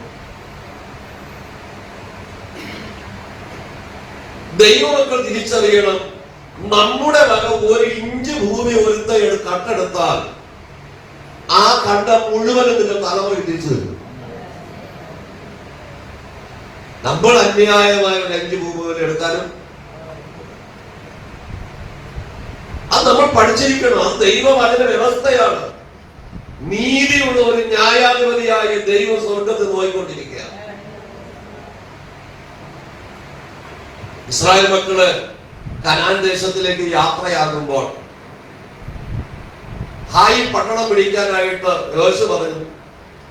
ദൈവമക്കൾ തിരിച്ചറിയണം, നമ്മുടെ വക 1 ഇഞ്ച് ഭൂമി കട്ടെടുത്താൽ ആ കണ്ട മുഴുവനും നിന്റെ തലമുറ തിരിച്ചു തരും. നമ്മൾ അന്യായമായ 1 ഇഞ്ച് ഭൂമി എടുത്താലും അത് നമ്മൾ പഠിച്ചിരിക്കണം. അത് ദൈവം അതിന്റെ വ്യവസ്ഥയാണ്. നീതിയുള്ള ഒരു ന്യായാധിപതിയായി ദൈവം സ്വർഗത്തിൽ നോയിക്കൊണ്ടിരിക്കുക. ഇസ്രായേൽ മക്കള് കനാൻ ദേശത്തിലേക്ക് യാത്രയാകുമ്പോൾ ഹായി പട്ടണം പിടിക്കാനായിട്ട് യോശുവ പറഞ്ഞു,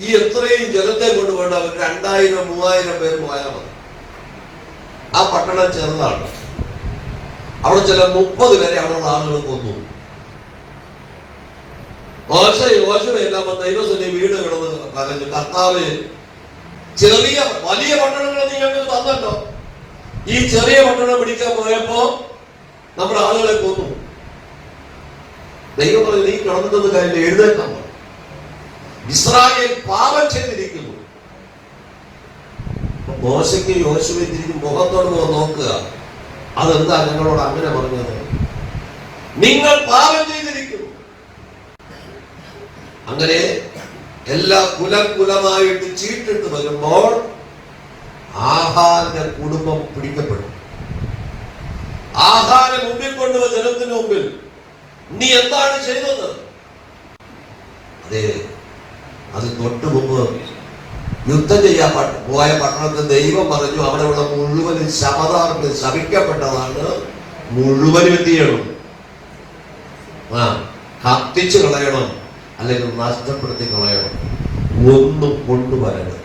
ഈ എത്രയും ജനത്തെ കൊണ്ടുപോയിട്ട് അവർ 2000-3000 പേര് പോയാൽ മതി. ആ പട്ടണം ചെറുതാണ്. അവിടെ ചില 30 പേരെ അവിടെയുള്ള ആളുകൾ കൊന്നു. യോശുവയെല്ലാം ദൈവസന്നിധി വീട് കിടന്ന് കരഞ്ഞു, കർത്താവ് വലിയ പട്ടണങ്ങൾ നീ ഞങ്ങൾക്ക് തന്നല്ലോ. ഈ ചെറിയ പട്ടണം പിടിക്കാൻ പോയപ്പോ നമ്മുടെ ആളുകളെ കൊന്നു. ദൈവം പറഞ്ഞു, നീ കിടന്നത് കാര്യം എഴുന്നേക്കാൻ പറഞ്ഞു. ഇസ്രായേൽ പാപം ചെയ്തിരിക്കുന്നു. മോശയ്ക്ക് യോശുവയെ തിരിഞ്ഞ് മുഖത്തോട് നോക്കുക. അതെന്താ ഞങ്ങളോട് അങ്ങനെ പറഞ്ഞത്? നിങ്ങൾ പാപം ചെയ്തിരിക്കുന്നു. അങ്ങനെ എല്ലാ കുലമായിട്ട് ചീട്ടിട്ട് വരുമ്പോൾ ആഹാരന്റെ കുടുംബം പിടിക്കപ്പെടും. ആഹാരം മുമ്പിൽ കൊണ്ടുവ ജനത്തിന് മുമ്പിൽ നീ എന്താണ് ചെയ്തത്? അതെ, അത് തൊട്ടു മുമ്പ് യുദ്ധം ചെയ്യാൻ പോയ പട്ടണത്തിൽ ദൈവം പറഞ്ഞു, അവിടെയുള്ള മുഴുവനും ശപഥാർപ്പിൽ ശപിക്കപ്പെട്ടതാണ്. മുഴുവനും എന്ത് ചെയ്യണം? കത്തിച്ചു കളയണം, അല്ലെങ്കിൽ നഷ്ടപ്പെടുത്തി കളയണം. ഒന്നും കൊണ്ടുവരരുത്.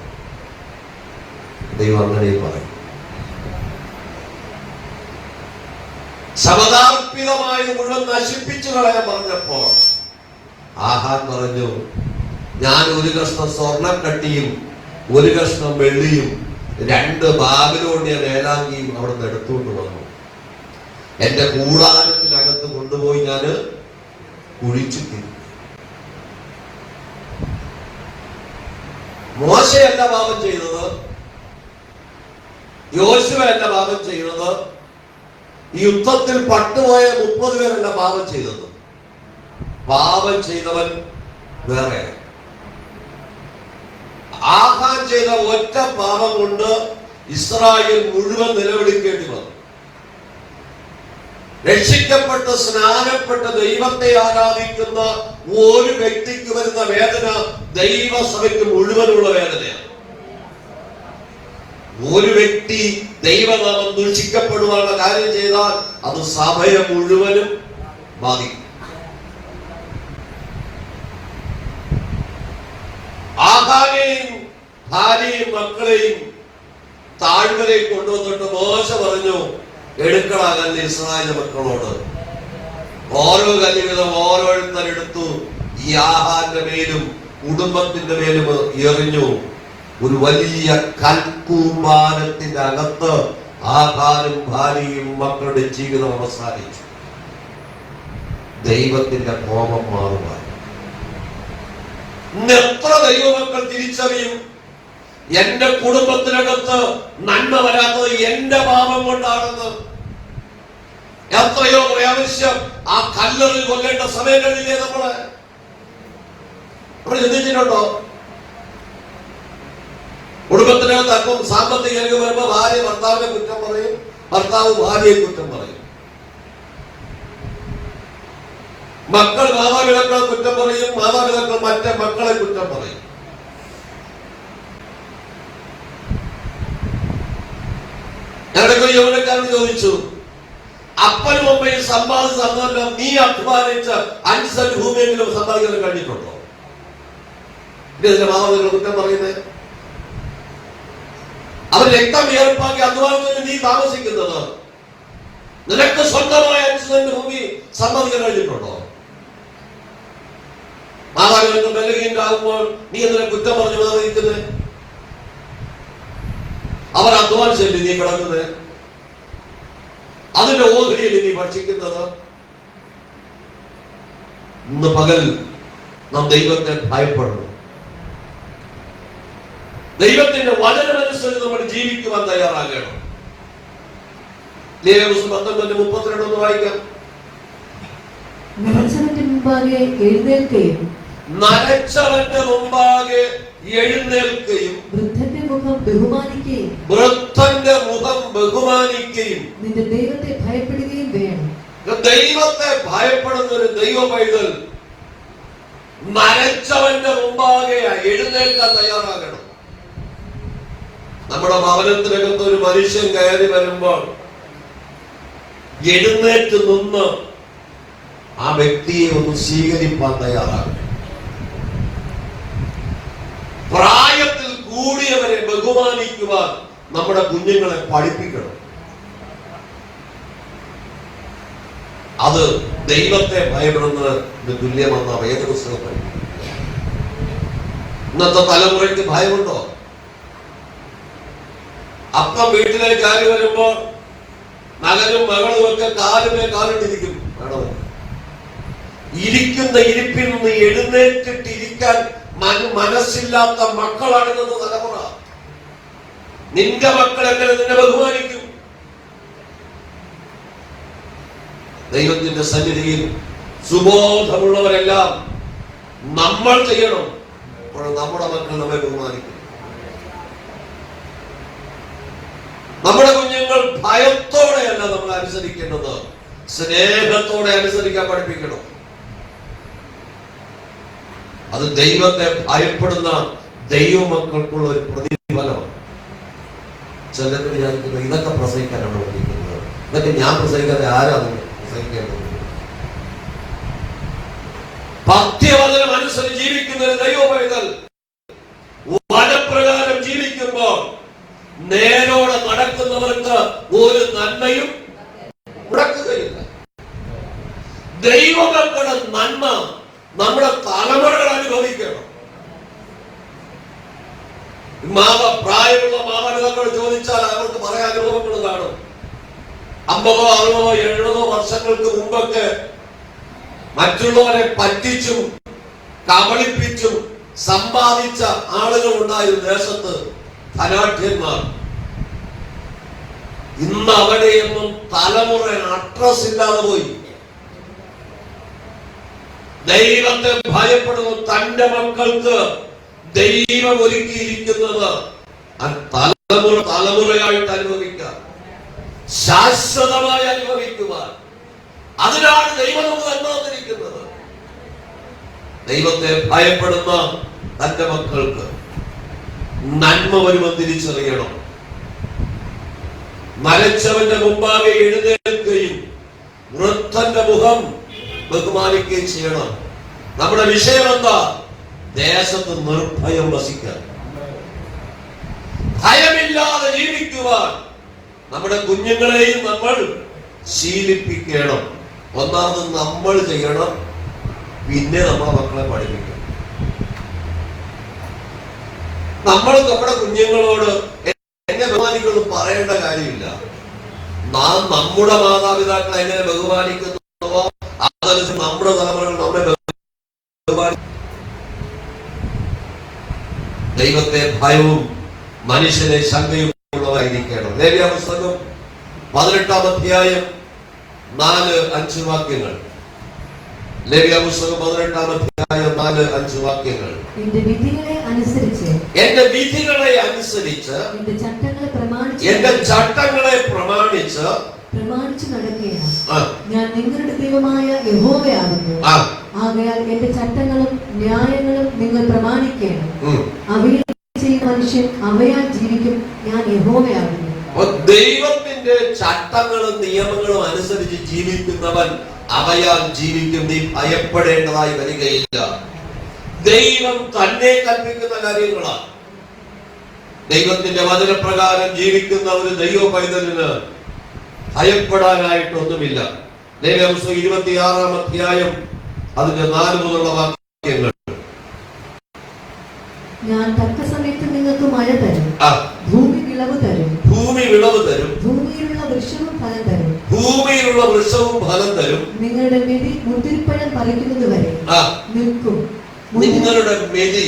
ദൈവം അങ്ങനെ പറയും. ശപഥാർപ്പിതമായത് മുഴുവൻ നശിപ്പിച്ചു കളയാൻ പറഞ്ഞപ്പോൾ ആഹാൻ പറഞ്ഞു, ഞാൻ 1 കഷ്ണം സ്വർണം കട്ടിയും 1 കഷ്ണം വെള്ളിയും 2 ബാബിലോണിയ വേലാങ്കിയും അവിടെ നിന്ന് എടുത്തുകൊണ്ട് വന്നു. എന്റെ കൂടാരത്തിനകത്ത് കൊണ്ടുപോയി ഞാൻ കുഴിച്ചു തിന്നു. മോശയല്ല പാപം ചെയ്തത്, യോശുവയല്ല പാപം ചെയ്തത്, ഈ യുദ്ധത്തിൽ പട്ടുപോയ 30 പേരല്ല പാപം ചെയ്തത്. പാപം ചെയ്തവൻ വേറെ. ആഹാൻ ചെയ്ത ഒറ്റ പാപം കൊണ്ട് ഇസ്രായേൽ മുഴുവൻ നിലവിളിക്കേണ്ടി വന്നു. രക്ഷിക്കപ്പെട്ട് സ്നാനപ്പെട്ട് ദൈവത്തെ ആരാധിക്കുന്ന ഒരു വ്യക്തിക്ക് വരുന്ന വേദന ദൈവസഭയ്ക്ക് മുഴുവനുള്ള വേദനയാണ്. ഒരു വ്യക്തി ദൈവനാമം ദൂഷിക്കപ്പെടുവാനുള്ള കാര്യം ചെയ്താൽ അത് സഭയെ മുഴുവനും ബാധിക്കും. ആഹാനെയും ഭാര്യയും മക്കളെയും താഴ്വരയിൽ കൊണ്ടുവന്നിട്ട് മോശ പറഞ്ഞു, എടുക്കടാ കല്ല് ഇസ്രായേൽ മക്കളോട്. ഓരോ കല്ല് വീതം ഓരോരുത്തരെടുത്തു. ഈ ആഹാന്റെ മേലും കുടുംബത്തിന്റെ മേലും എറിഞ്ഞു. ഒരു വലിയ കൽക്കൂമ്പാരത്തിന്റെ അകത്ത് ആഹാനും ഭാര്യയും മക്കളുടെ ജീവിതം അവസാനിച്ചു. ദൈവത്തിന്റെ കോപം മാറുവാൻ എത്ര ദൈവമക്കൾ തിരിച്ചറിയും? എന്റെ കുടുംബത്തിനകത്ത് നന്മ വരാത്തത് എന്റെ പാപം കൊണ്ടാണെന്ന്. എത്രയോ പ്രാവശ്യം ആ കല്ലെറിൽ കൊല്ലേണ്ട സമയങ്ങളില്ലേ നമ്മൾ ചിന്തിച്ചിട്ടുണ്ടോ? കുടുംബത്തിനകത്ത് അല്പം സാമ്പത്തിക വരുമ്പോ ഭാര്യ ഭർത്താവിനെ കുറ്റം പറയും, ഭർത്താവ് ഭാര്യയെ കുറ്റം പറയും, മക്കൾ മാതാപിതാക്കളെ കുറ്റം പറയും, മാതാപിതാക്കൾ മറ്റേ മക്കളെ കുറ്റം പറയും. ഞങ്ങളുടെ യൗവനക്കാരൻ ചോദിച്ചു, അപ്പനും അമ്മയും സമ്പാദിച്ച് തന്നല്ലോ, നീ അധ്വാനിച്ച് 5 സെന്റ് ഭൂമിയെങ്കിലും സമ്പാദിക്കാൻ കഴിഞ്ഞിട്ടുണ്ടോ? ഇതിന്റെ മാതാപിതാക്കൾ കുറ്റം പറയുന്നത് അവർ രക്തം വിയർപ്പാക്കി അധ്വാനത്തിന് നീ താമസിക്കുന്നത്. നിനക്ക് സ്വന്തമായ 5 സെന്റ് ഭൂമി സമ്പാദിക്കാൻ കഴിഞ്ഞിട്ടുണ്ടോ? മാതാപിതാക്കൾ ബലഹീനരാകുമ്പോൾ നീ എന്തിനെ കുറ്റം പറഞ്ഞു മാതാപിക്കുന്നത്? അവർ അധ്വാനിച്ചല്ലേ നീ കിടക്കുന്നത്? അതിന്റെ ഓഹരിയല്ലേ നീ ഭക്ഷിക്കുന്നത്? ഇന്ന് പകൽ നാം ദൈവത്തെ ഭയപ്പെടണം. ദൈവത്തിന്റെ വചനമനുസരിച്ച് നമ്മൾ ജീവിക്കുവാൻ തയ്യാറാകണം. ലേവ്യപുസ്തകം 19:32 ഒന്ന് വായിക്കാം. നരച്ചവന്റെ മുമ്പാകെ എഴുന്നേൽക്കുകയും വൃദ്ധന്റെ മുഖം ബഹുമാനിക്കുകയും നിന്റെ ദൈവത്തെ ഭയപ്പെടുകയും വേണം. ദൈവത്തെ ഭയപ്പെടുന്ന ഒരു ദൈവ പൈതൽ നരച്ചവന്റെ മുമ്പാകെ എഴുന്നേൽക്കാൻ തയ്യാറാകണം. നമ്മുടെ ഭവനത്തിനകത്ത് ഒരു മനുഷ്യൻ കയറി വരുമ്പോൾ എഴുന്നേറ്റ് നിന്ന് ആ വ്യക്തിയെ ഒന്ന് സ്വീകരിപ്പാൻ തയ്യാറാകണം. പ്രായത്തിൽ കൂടിയവരെ ബഹുമാനിക്കുവാൻ നമ്മുടെ കുഞ്ഞുങ്ങളെ പഠിപ്പിക്കണം. അത് ദൈവത്തെ ഭയപ്പെടുന്നതിന് തുല്യമെന്ന വേദപുസ്തകം പഠിപ്പിക്കും. ഇന്നത്തെ തലമുറയ്ക്ക് ഭയമുണ്ടോ? അപ്പം വീട്ടിലേക്ക് കയറി വരുമ്പോ മകനും മകളും ഒക്കെ കാലുമേ കാലിട്ടിരിക്കും. ഇരിക്കുന്ന ഇരിപ്പിൽ നിന്ന് എഴുന്നേറ്റിട്ടിരിക്കാൻ മനസ്സില്ലാത്ത മക്കളാണെന്ന് തലമുറ. നിന്റെ മക്കൾ എങ്ങനെ നിന്നെ ബഹുമാനിക്കും? ദൈവത്തിന്റെ സന്നിധിയിൽ സുബോധമുള്ളവരെല്ലാം നമ്മൾ ചെയ്യണം. അപ്പോൾ നമ്മുടെ മക്കൾ നമ്മെ ബഹുമാനിക്കും. നമ്മുടെ കുഞ്ഞുങ്ങൾ ഭയത്തോടെയല്ല നമ്മൾ അനുസരിക്കേണ്ടത്, സ്നേഹത്തോടെ അനുസരിക്കാൻ പഠിപ്പിക്കണം. അത് ദൈവത്തെ ഭയപ്പെടുന്ന ദൈവമക്കൾക്കുള്ള ഒരു പ്രതിഫലമാണ്. ചിലർ വിചാരിക്കുന്നു ഇതൊക്കെ പ്രസംഗിക്കാനാണ് പഠിക്കുന്നത്, ഇതൊക്കെ ഞാൻ പ്രസംഗിക്കാതെ ആരാണ് പ്രസംഗിക്കേണ്ടത്? ഭക്തിവചനം അനുസരിച്ച് ജീവിക്കുന്ന ഒരു ദൈവ പൈതൽ വനപ്രകാരം ജീവിക്കുമ്പോൾ നേരോടെ നടക്കുന്നവർക്ക് ഒരു നന്മയും മുടക്കുകയില്ല. ദൈവമക്കളുടെ നന്മ നമ്മുടെ തലമുറകൾ അനുഭവിക്കണം. പ്രായമുള്ള മാതാപിതാക്കൾ ചോദിച്ചാൽ അവർക്ക് പറയാൻ അനുഭവങ്ങൾ കാണും. 50, 60, 70 വർഷങ്ങൾക്ക് മുമ്പൊക്കെ മറ്റുള്ളവരെ പറ്റിച്ചും കബളിപ്പിച്ചും സമ്പാദിച്ച ആളുകൾ ഉണ്ടായിരുന്ന ദേശത്ത് ധനാഢ്യന്മാർ. ഇന്ന് അവിടെയൊന്നും തലമുറ അഡ്രസ് ഇല്ലാതെ പോയി. ദൈവത്തെ ഭയപ്പെടുന്ന തന്റെ മക്കൾക്ക് ദൈവം ഒരുക്കിയിരിക്കുന്നത് തലമുറയായിട്ട് അനുഭവിക്കാം, ശാശ്വതമായി അനുഭവിക്കുവാൻ. അതിനാണ് ദൈവം നമുക്ക് തന്നിരിക്കുന്നത്. ദൈവത്തെ ഭയപ്പെടുന്ന തന്റെ മക്കൾക്ക് നന്മ വരുമെന്ന് തിരിച്ചറിയണം. മരിച്ചവന്റെ മുമ്പാകെ എഴുന്നേൽക്കുകയും വൃദ്ധന്റെ മുഖം ബഹുമാനിക്കുകയും ചെയ്യണം. നമ്മുടെ വിഷയം എന്താ? ദേശത്ത് നിർഭയം വസിക്കാൻ, ഭയമില്ലാതെ ജീവിക്കുവാൻ നമ്മുടെ കുഞ്ഞുങ്ങളെയും നമ്മൾ ശീലിപ്പിക്കണം. ഒന്നാമത് നമ്മൾ ചെയ്യണം, പിന്നെ നമ്മളെ മക്കളെ പഠിപ്പിക്കണം. നമ്മൾ നമ്മുടെ കുഞ്ഞുങ്ങളോട് എന്നെ ബഹുമാനിക്കുന്നു പറയേണ്ട കാര്യമില്ല. നാം നമ്മുടെ മാതാപിതാക്കളെ എങ്ങനെ ബഹുമാനിക്കുന്നുവോ അതനുസരിച്ച് നമ്മുടെ തലമുറകൾ നമ്മെ ബഹുമാനിക്കും. ദൈവത്തെ ഭയവും മനുഷ്യനെ ശങ്കയും ഉള്ളവരായിരിക്കണം. ലേവ്യ പുസ്തകം 18-ാം അധ്യായം 4-5 വാക്യങ്ങൾ. ലേവ്യ പുസ്തകം 18-ാം അധ്യായം 4-5 വാക്യങ്ങൾ. എന്റെ വിധികളെ അനുസരിച്ച് എന്റെ ചട്ടങ്ങളെ പ്രമാണിച്ച് നടക്കുകയാണ്. ഞാൻ നിങ്ങളുടെ ദൈവമായ യഹോവയാകുന്നു. ആകയാൽ എന്റെ ചട്ടങ്ങളും ന്യായങ്ങളും നിങ്ങൾ പ്രമാണിക്കണം. അവയിൽ ചെയ്യുന്ന മനുഷ്യൻ അവയാൽ ജീവിക്കും. ഞാൻ യഹോവയാകുന്നു. ദൈവത്തിന്റെ ചട്ടങ്ങളും നിയമങ്ങളും അനുസരിച്ച് ജീവിക്കുന്നവൻ അവയാൽ ജീവിക്കും. നീ ഭയപ്പെടേണ്ടതായി വരികയില്ല. ദൈവം തന്നെ കൽപ്പിക്കുന്ന കാര്യങ്ങളാണ്. ദൈവത്തിന്റെ വചനപ്രകാരം ജീവിക്കുന്ന ഒരു ദൈവ പൈതലിന് ഭയപ്പെടാനായിട്ടൊന്നുമില്ല. ലേവ്യപുസ്തകം 26-ാം അധ്യായം അതിന്റെ 4 മുതലുള്ള വാക്യങ്ങൾ. ഞാൻ തക്ക സമയത്ത് നിങ്ങൾക്ക് മഴ തരും, ഭൂമി വിളവ് തരും, ഭൂമിയിലുള്ള വൃക്ഷവും ഫലം തരും, നിങ്ങളുടെ മെതി മുന്തിരിപ്പഴം പറിക്കുന്നത് വരെ നിൽക്കും. നിങ്ങളുടെ മെതി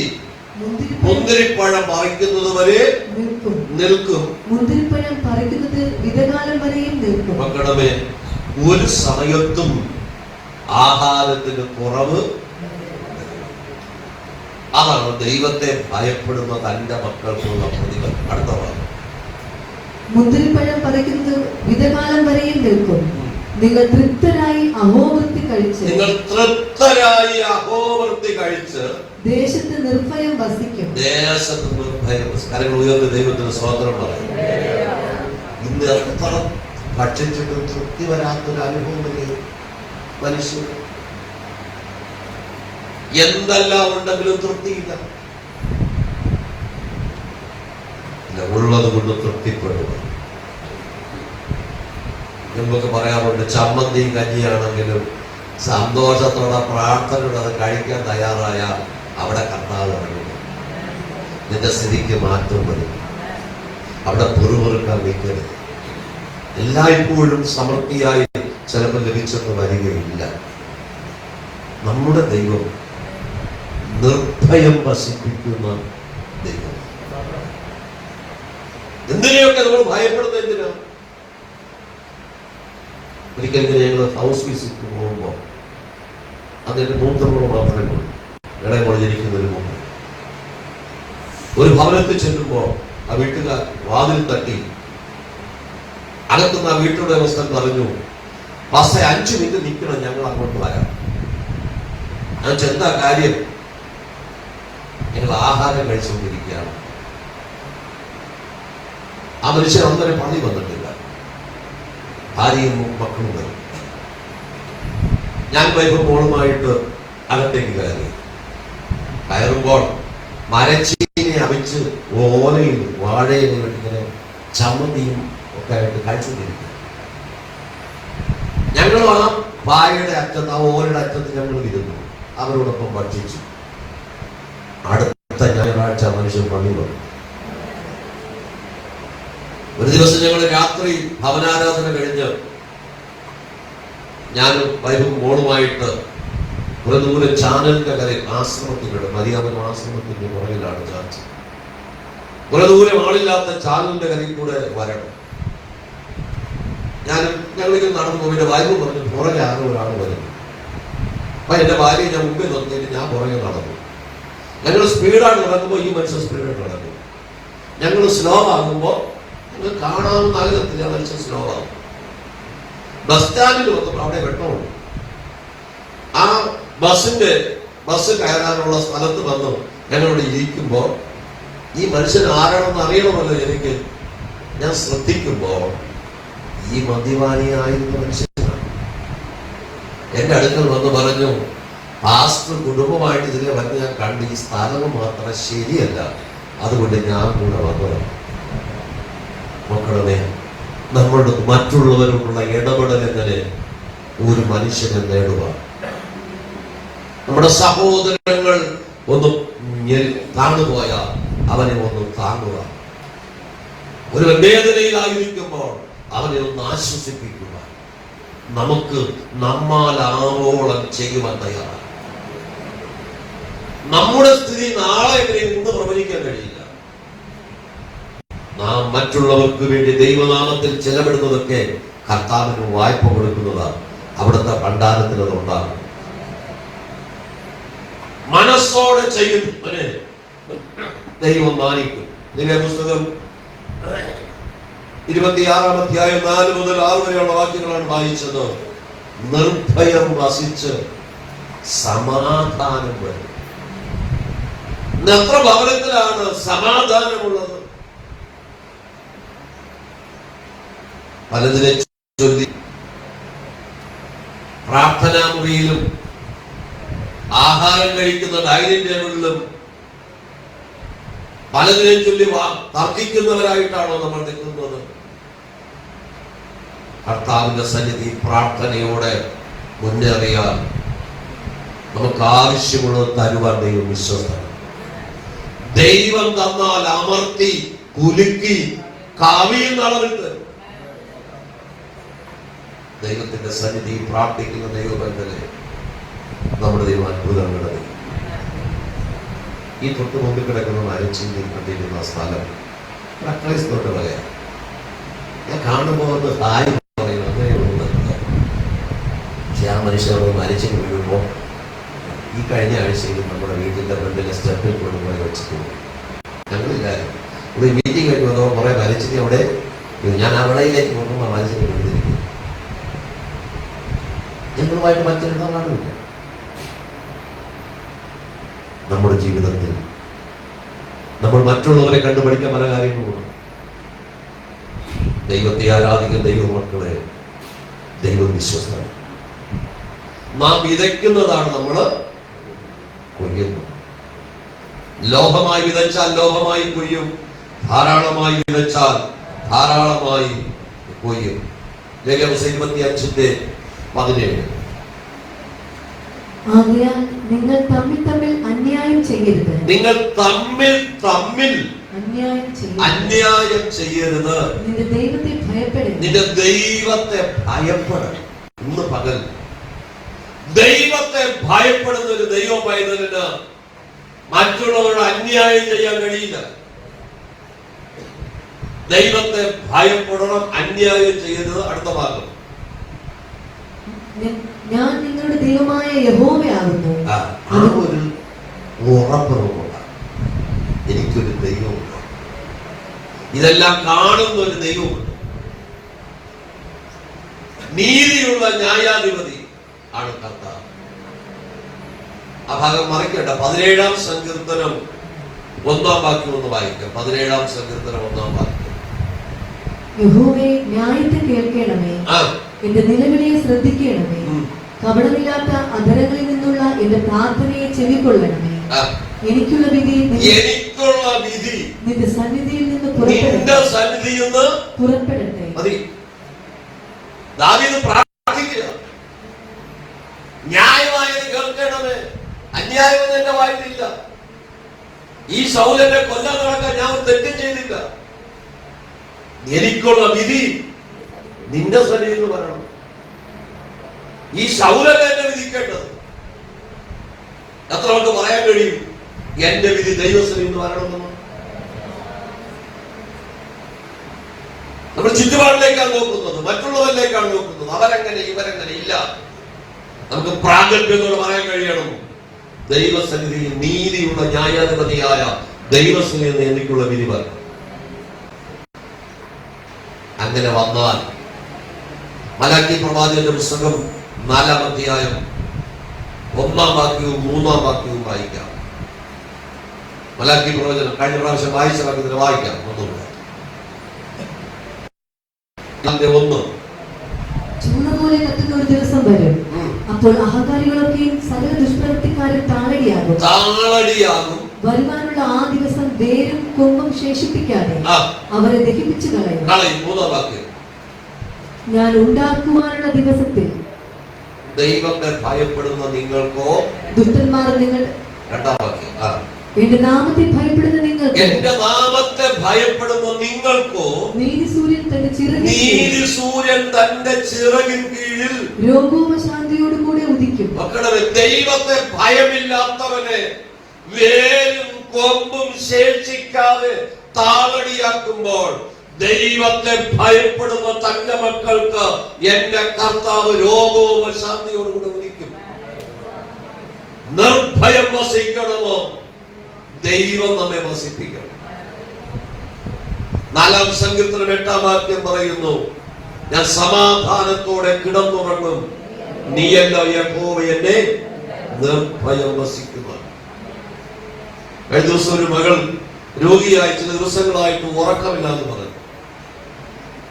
മുന്തിരിപ്പഴം പറിക്കുന്നത് വരെ നിൽക്കും. മുന്തിരിപ്പഴം പറിക്കുന്നത് വിതകാലം വരെയും നിൽക്കും. മക്കളെ, ഒരു സമയത്തും ആഹാരത്തിന് കുറവ്. അതാണ് ദൈവത്തെ ഭയപ്പെടുന്ന തന്റെ മക്കൾക്കുള്ള പ്രതിഫലം. അടുത്ത ഭാഗം. മുന്തിരിപ്പഴം പറിക്കുന്നത് വിതകാലം വരെയും നിൽക്കും. നിങ്ങൾ തൃപ്തരായി അഹോവൃത്തി കഴിച്ച് ദേശത്ത് നിർഭയം വസിക്കും. കരങ്ങൾ ഉയർന്ന് ദൈവത്തിന് സ്തോത്രം പറയും. ഇന്ന് എത്ര ഭക്ഷിച്ചിട്ടും തൃപ്തി വരാത്തൊരു അനുഭവമല്ലേ മനുഷ്യൻ? എന്തെല്ലാം ഉണ്ടെങ്കിലും തൃപ്തിയില്ല. ഉള്ളത് കൊണ്ട് തൃപ്തിപ്പെടുക. നമുക്ക് പറയാറുണ്ട്, ചമ്മന്തിയും കഞ്ഞിയാണെങ്കിലും സന്തോഷത്തോടെ പ്രാർത്ഥനയോടെ അത് കഴിക്കാൻ തയ്യാറായ അവിടെ കർത്താവ് ഇറങ്ങും. നിന്റെ സ്ഥിതിക്ക് മാറ്റം വരും. അവിടെ പുറുപുറുക്കാൻ നിൽക്കരുത്. എല്ലായ്പ്പോഴും സമൃദ്ധിയായി ചിലപ്പോൾ ലഭിച്ചെന്ന് വരികയില്ല. നമ്മുടെ ദൈവം നിർഭയം വസിപ്പിക്കുന്ന ദൈവം. എന്തിനെയൊക്കെ നമ്മൾ ഭയപ്പെടുന്നത് എന്തിനാ? ഒരിക്കലും ഞങ്ങൾ ഹൗസ് വിസിറ്റ് പോകുമ്പോൾ അതിന്റെ മൂത്തമോള് മാത്രമേ ഉള്ളൂ. ഇളയമോള് ജനിക്കുന്നതിന് മുമ്പ് ഒരു ഭവനത്തിൽ ചെല്ലുമ്പോൾ ആ വീട്ടുകാർ വാതിൽ തട്ടി. അകത്തുനിന്ന് ആ വീട്ടുടമസ്ഥൻ പറഞ്ഞു, പക്ഷേ 5 മിനിറ്റ് നിൽക്കണം, ഞങ്ങൾ അങ്ങോട്ട് വരാം. ഞാൻ എന്താ കാര്യം? ഞങ്ങൾ ആഹാരം കഴിച്ചുകൊണ്ടിരിക്കുകയാണ്. ആ മനുഷ്യൻ അന്നേരെ പണി വന്നിട്ടില്ല. ഭാര്യയും മക്കളും വരും. ഞാൻ വൈഫ് മോളുമായിട്ട് അകത്തേക്ക് കയറുമ്പോൾ മരച്ചീനെ അവിച്ച് ഓലയിൽ വാഴയിൽ ഇങ്ങനെ ചമ്മന്തിയും ഒക്കെ ആയിട്ട് കഴിച്ചുകൊണ്ടിരിക്കും. ഞങ്ങൾ ആ ഭാര്യയുടെ അറ്റത്ത്, ആ ഓലയുടെ അറ്റത്ത് ഞങ്ങൾ ഇരുന്നു, അവരോടൊപ്പം ഭക്ഷിച്ചു. അടുത്ത ഞായറാഴ്ച മനുഷ്യൻ പണി വന്നു. ഒരു ദിവസം ഞങ്ങൾ രാത്രി ഭവനാരാധന കഴിഞ്ഞ് ഞാനും വൈഫും മോളുമായിട്ട് കുറെ ദൂരെ ചാനലിന്റെ കരയിൽ ആശ്രമത്തിലുണ്ട്. മരിയാമൻ ആശ്രമത്തിന്റെ പുറകിലാണ് ചർച്ച. കുറെ ദൂരം ആളില്ലാത്ത ചാനലിന്റെ കരയിൽ കൂടെ വരണം. ഞങ്ങളിങ്ങനെ നടന്നു പോകും. എന്റെ വൈഫ് പറഞ്ഞു പുറകെ ആരോ ഒരാൾ വരുന്നു. അപ്പൊ എന്റെ ഭാര്യ ഞാൻ മുമ്പിൽ നിർത്തിയിട്ട് ഞാൻ പുറകെ നടന്നു. ഞങ്ങൾ സ്പീഡായിട്ട് നടക്കുമ്പോൾ ഈ മനുഷ്യൻ സ്പീഡായിട്ട് നടക്കും. ഞങ്ങൾ സ്ലോ ആകുമ്പോൾ ഞങ്ങൾ കാണാവുന്ന അകലത്തിൽ ആ മനുഷ്യൻ സ്ലോ ആകും. ബസ് സ്റ്റാൻഡിൽ വന്നപ്പോൾ അവിടെ വെട്ടമുണ്ട്. ആ ബസ് കയറാനുള്ള സ്ഥലത്ത് വന്നു ഞങ്ങളോട് ഇരിക്കുമ്പോൾ ഈ മനുഷ്യൻ ആരാണെന്ന് അറിയണമല്ലോ എനിക്ക്. ഞാൻ ശ്രദ്ധിക്കുമ്പോൾ ഈ മദ്യപാനിയായിരുന്ന മനുഷ്യനാണ്. എന്റെ അടുക്കൽ വന്ന് പറഞ്ഞു, പാസ്റ്റർ കുടുംബമായിട്ട് ഇതിലെ വന്ന് ഞാൻ കണ്ട് ഈ സ്ഥലം മാത്രം ശരിയല്ല, അതുകൊണ്ട് ഞാൻ കൂടെ വന്നതാണ്. മക്കളെ, നമ്മളുടെ മറ്റുള്ളവരോടുള്ള ഇടപെടൽ എങ്ങനെ ഒരു മനുഷ്യനെ നേടുക? നമ്മുടെ സഹോദരങ്ങൾ ഒന്ന് താണുപോയാൽ അവനെ ഒന്ന് താങ്ങുക. ഒരു വേദനയിലായിരിക്കുമ്പോൾ അവനെ ഒന്ന് ആശ്വസിപ്പിക്കുക. നമുക്ക് നമ്മാലാവോളം ചെയ്യുവാൻ തയ്യാറാണ്. നമ്മുടെ സ്ഥിതി നാളെ ഇന്ന് പ്രവചിക്കാൻ കഴിയില്ല. നാം മറ്റുള്ളവർക്ക് വേണ്ടി ദൈവനാമത്തിൽ ചെലവിടുന്നതൊക്കെ കർത്താവിന് വായ്പ കൊടുക്കുന്നതാണ്. അവിടുത്തെ ഭണ്ഡാരത്തിൽ അത് ഉണ്ടാകും. മനസ്സോടെ ചെയ്യുന്നവനെ ദൈവം മാനിക്കും. നിങ്ങളുടെ പുസ്തകം 26-ാം അധ്യായം 4 മുതൽ 6 വരെയുള്ള വാക്യങ്ങളാണ് വായിച്ചത്. നിർഭയം വസിച്ച് സമാധാനം വരും. എത്ര ഭവനത്തിലാണ് സമാധാനമുള്ളത്? പലതിനെ ചൊല്ലി പ്രാർത്ഥനാ മുറിയിലും ആഹാരം കഴിക്കുന്ന ഡൈനിങ് ടേബിളിലും പലതിനെ ചൊല്ലി തർക്കിക്കുന്നവരായിട്ടാണോ നമ്മൾ നിൽക്കുന്നത്? കർത്താവിന്റെ സന്നിധി പ്രാർത്ഥനയോടെ മുന്നേറിയാൽ നമുക്ക് ആവശ്യമുള്ളത് തരുവാൻ ദൈവം വിശ്വസ്തനാണ്. ദൈവം തന്നാൽ അമർത്തി കുലുക്കി കവിയുന്ന അളവിൽ തരും. ദൈവത്തിന്റെ സന്നിധി പ്രാർത്ഥിക്കുന്ന ദൈവബന്ധനെ നമ്മുടെ ദൈവം അത്ഭുതങ്ങളുടെ ദൈവം. ഈ തൊട്ട് മുമ്പിൽ കിടക്കുന്ന മരച്ചിന്തിൽ കണ്ടിരുന്ന സ്ഥലം ക്രൈസ്തവരുടെ വകയാണ്. ഞാൻ കാണുമ്പോൾ ഒന്ന് ഹായ് പറയുന്നു, അങ്ങനെയുള്ളത്. പക്ഷെ ആ മനുഷ്യരോട് മരിച്ചിട്ട് വീഴുമ്പോൾ ഈ കഴിഞ്ഞ ആഴ്ചയിൽ നമ്മുടെ വീട്ടിന്റെ ഫ്രണ്ടിലെ സ്റ്റെപ്പിൽ കൊണ്ടുപോയി വെച്ചിട്ട് ഞങ്ങളില്ലായിരുന്നു. ഇവിടെ മീറ്റിംഗ് ആയിട്ട് വന്നപ്പോൾ കുറെ മരിച്ചിട്ട് അവിടെ ഞാൻ അവിടയിലേക്ക് നോക്കുമ്പോൾ മരിച്ചിട്ട് വീഴുന്നിരിക്കും. ഞങ്ങളുമായിട്ട് മറ്റൊരിടമില്ല. നമ്മുടെ ജീവിതത്തിൽ നമ്മൾ മറ്റുള്ളവരെ കണ്ടുപഠിക്കാൻ പല കാര്യങ്ങളുണ്ട്. ദൈവത്തെ ആരാധിക്കുന്ന ദൈവമക്കളെ, ദൈവം വിശ്വസ്തനാണ്. നാം വിതയ്ക്കുന്നതാണ് നമ്മൾ കൊയ്യുന്നത്. ലോഹമായി വിതച്ചാൽ ലോഹമായി കൊയ്യും, ധാരാളമായി വിതച്ചാൽ ധാരാളമായി കൊയ്യും. ലേഖ്യവസം 25:17. ആകയാൽ നിങ്ങൾ തമ്മിൽ തമ്മിൽ അന്യായം ചെയ്യരുത്. നിങ്ങൾ തമ്മിൽ തമ്മിൽ അന്യായം ചെയ്യരുത്. നിന്റെ ദൈവത്തെ ഭയപ്പെടരുത്. നിന്റെ ദൈവത്തെ ഭയപ്പെടണം. ഇന്ന് പകൽ ദൈവത്തെ ഭയപ്പെടുന്ന ഒരു ദൈവ പൈതലിന് മറ്റുള്ളവരോട് അന്യായം ചെയ്യാൻ കഴിയില്ല. ദൈവത്തെ ഭയപ്പെടണം, അന്യായം ചെയ്യരുത്. അടുത്ത ഭാഗം, ഞാൻ നിങ്ങളുടെ ദൈവമായ യഹോവയാകുന്നു. ആ ഒരു ഉറപ്പുറപ്പുണ്ട്. എനിക്കൊരു ദൈവമുണ്ട്, ഇതെല്ലാം കാണുന്ന ഒരു ദൈവമുണ്ട്. നീതിയുള്ള ന്യായാധിപതി ആണ് കർത്താവ്. ആ ഭാഗം മറിക്കട്ടെ. 17-ാം സങ്കീർത്തനം 1-ാം വാക്യം ഒന്ന് വായിക്കാം. 17-ാം സങ്കീർത്തനം 1-ാം വാക്യം. യഹോവേ, ന്യായത്തെ കേൾക്കണമേ, എന്റെ നിലവിളിയെ ശ്രദ്ധിക്കണമേ. കപടമില്ലാത്ത അധരങ്ങളിൽ നിന്നുള്ള എന്റെ പ്രാർത്ഥനയെ ചെവിക്കൊള്ളണമേ. എനിക്കുള്ള വിധി നിന്റെ സന്നിധിയിൽ നിന്ന് പുറപ്പെടട്ടെ. ദാവീദ് പ്രാർത്ഥിക്കുക, ന്യായമായത് കേൾക്കണമേ, അന്യായം എന്റെ വായിലില്ല. ഈ ശൗലനെ കൊല്ലാൻ നടക്കാൻ ഞാൻ തെറ്റും ചെയ്തില്ല. എനിക്കുള്ള വിധി നിന്റെ സന്നിധിയിൽ നിന്ന് പറയണം. ഈ ശൗലനെ എന്നെ വിധിക്കേണ്ടത്. എത്ര നമുക്ക് പറയാൻ കഴിയും എന്റെ വിധി ദൈവസ്ഥയിൽ നിന്ന് വരണമെന്ന്? നമ്മൾ ചുറ്റുപാടിലേക്കാണ് നോക്കുന്നത്, മറ്റുള്ളവരിലേക്കാണ് നോക്കുന്നത്. അവരെങ്ങനെ ഇവരെങ്ങനെ ഇല്ല. നമുക്ക് പ്രാഗൽഭ്യത്തോട് പറയാൻ കഴിയണം ദൈവസന്നിധിയിൽ നീതിയുള്ള ന്യായാധിപതിയായ ദൈവസന്നിധിയിൽ നിന്ന് എനിക്കുള്ള വിധി വരണം. അങ്ങനെ വന്നാൽ മലാക്കി പ്രവാചകന്റെ പുസ്തകം 4-ാം അധ്യായം 1-ാം വാക്യവും 3-ാം വാക്യവും വായിക്കാം. മലാക്കി പ്രവചനം കഴിഞ്ഞ പ്രാവശ്യം വായിച്ച വാക്യത്തിന് വായിക്കാം. ഒന്നുകൂടെ 1. ചൂള പോലെ കത്തുന്ന ഒരു ദിവസം വരും, അപ്പോൾ അഹങ്കാരികളൊക്കെയും സകല ദുഷ്പ്രവൃത്തിക്കാരും താളടിയാകും. വരുവാനുള്ള ആ ദിവസം വേരും കൊമ്പും ശേഷിപ്പിക്കാതെ അവരെ ദഹിപ്പിച്ചു കളയും. 3-ാം വാക്യം. ഞാൻ ഉണ്ടാക്കുവാനുള്ള ദിവസത്തിൽ ദൈവത്തെ ഭയപ്പെടുന്ന നിങ്ങൾക്കോ, ദുഷ്ടന്മാർ നിങ്ങൾ 2-ാം വാക്യം. എന്റെ നാമത്തെ ഭയപ്പെടുന്ന നിങ്ങൾക്ക്, എന്റെ നാമത്തെ ഭയപ്പെടുന്ന നിങ്ങൾക്കോ നീതിസൂര്യൻ തന്റെ ചിറകിൻ കീഴിൽ രോഗോപശാന്തിയോടുകൂടെ ഉദിക്കും. മക്കളെ, ദൈവത്തെ ഭയമില്ലാത്തവനെ വേരും കൊമ്പും ശേഷിക്കാതെ താളടിയാക്കുമ്പോൾ ദൈവത്തെ ഭയപ്പെടുന്ന തന്റെ മക്കൾക്ക് എന്റെ കർത്താവ് രോഗോപശാന്തിയോടുകൂടെ ഉദിക്കും. നിർഭയം വസിക്കണമോ? ദൈവം നമ്മെ വസിപ്പിക്കണം. 4-ാം സങ്കീർത്തനം 8-ാം വാക്യം പറയുന്നു, ഞാൻ സമാധാനത്തോടെ കിടന്നുറങ്ങും, നീയല്ല യഹോവ എന്നെ നിർഭയം വസിക്കുക. കഴിഞ്ഞ ദിവസം ഒരു മകൾ രോഗിയായി ചില ദിവസങ്ങളായിട്ട് ഉറക്കമില്ലാന്ന് പറഞ്ഞു.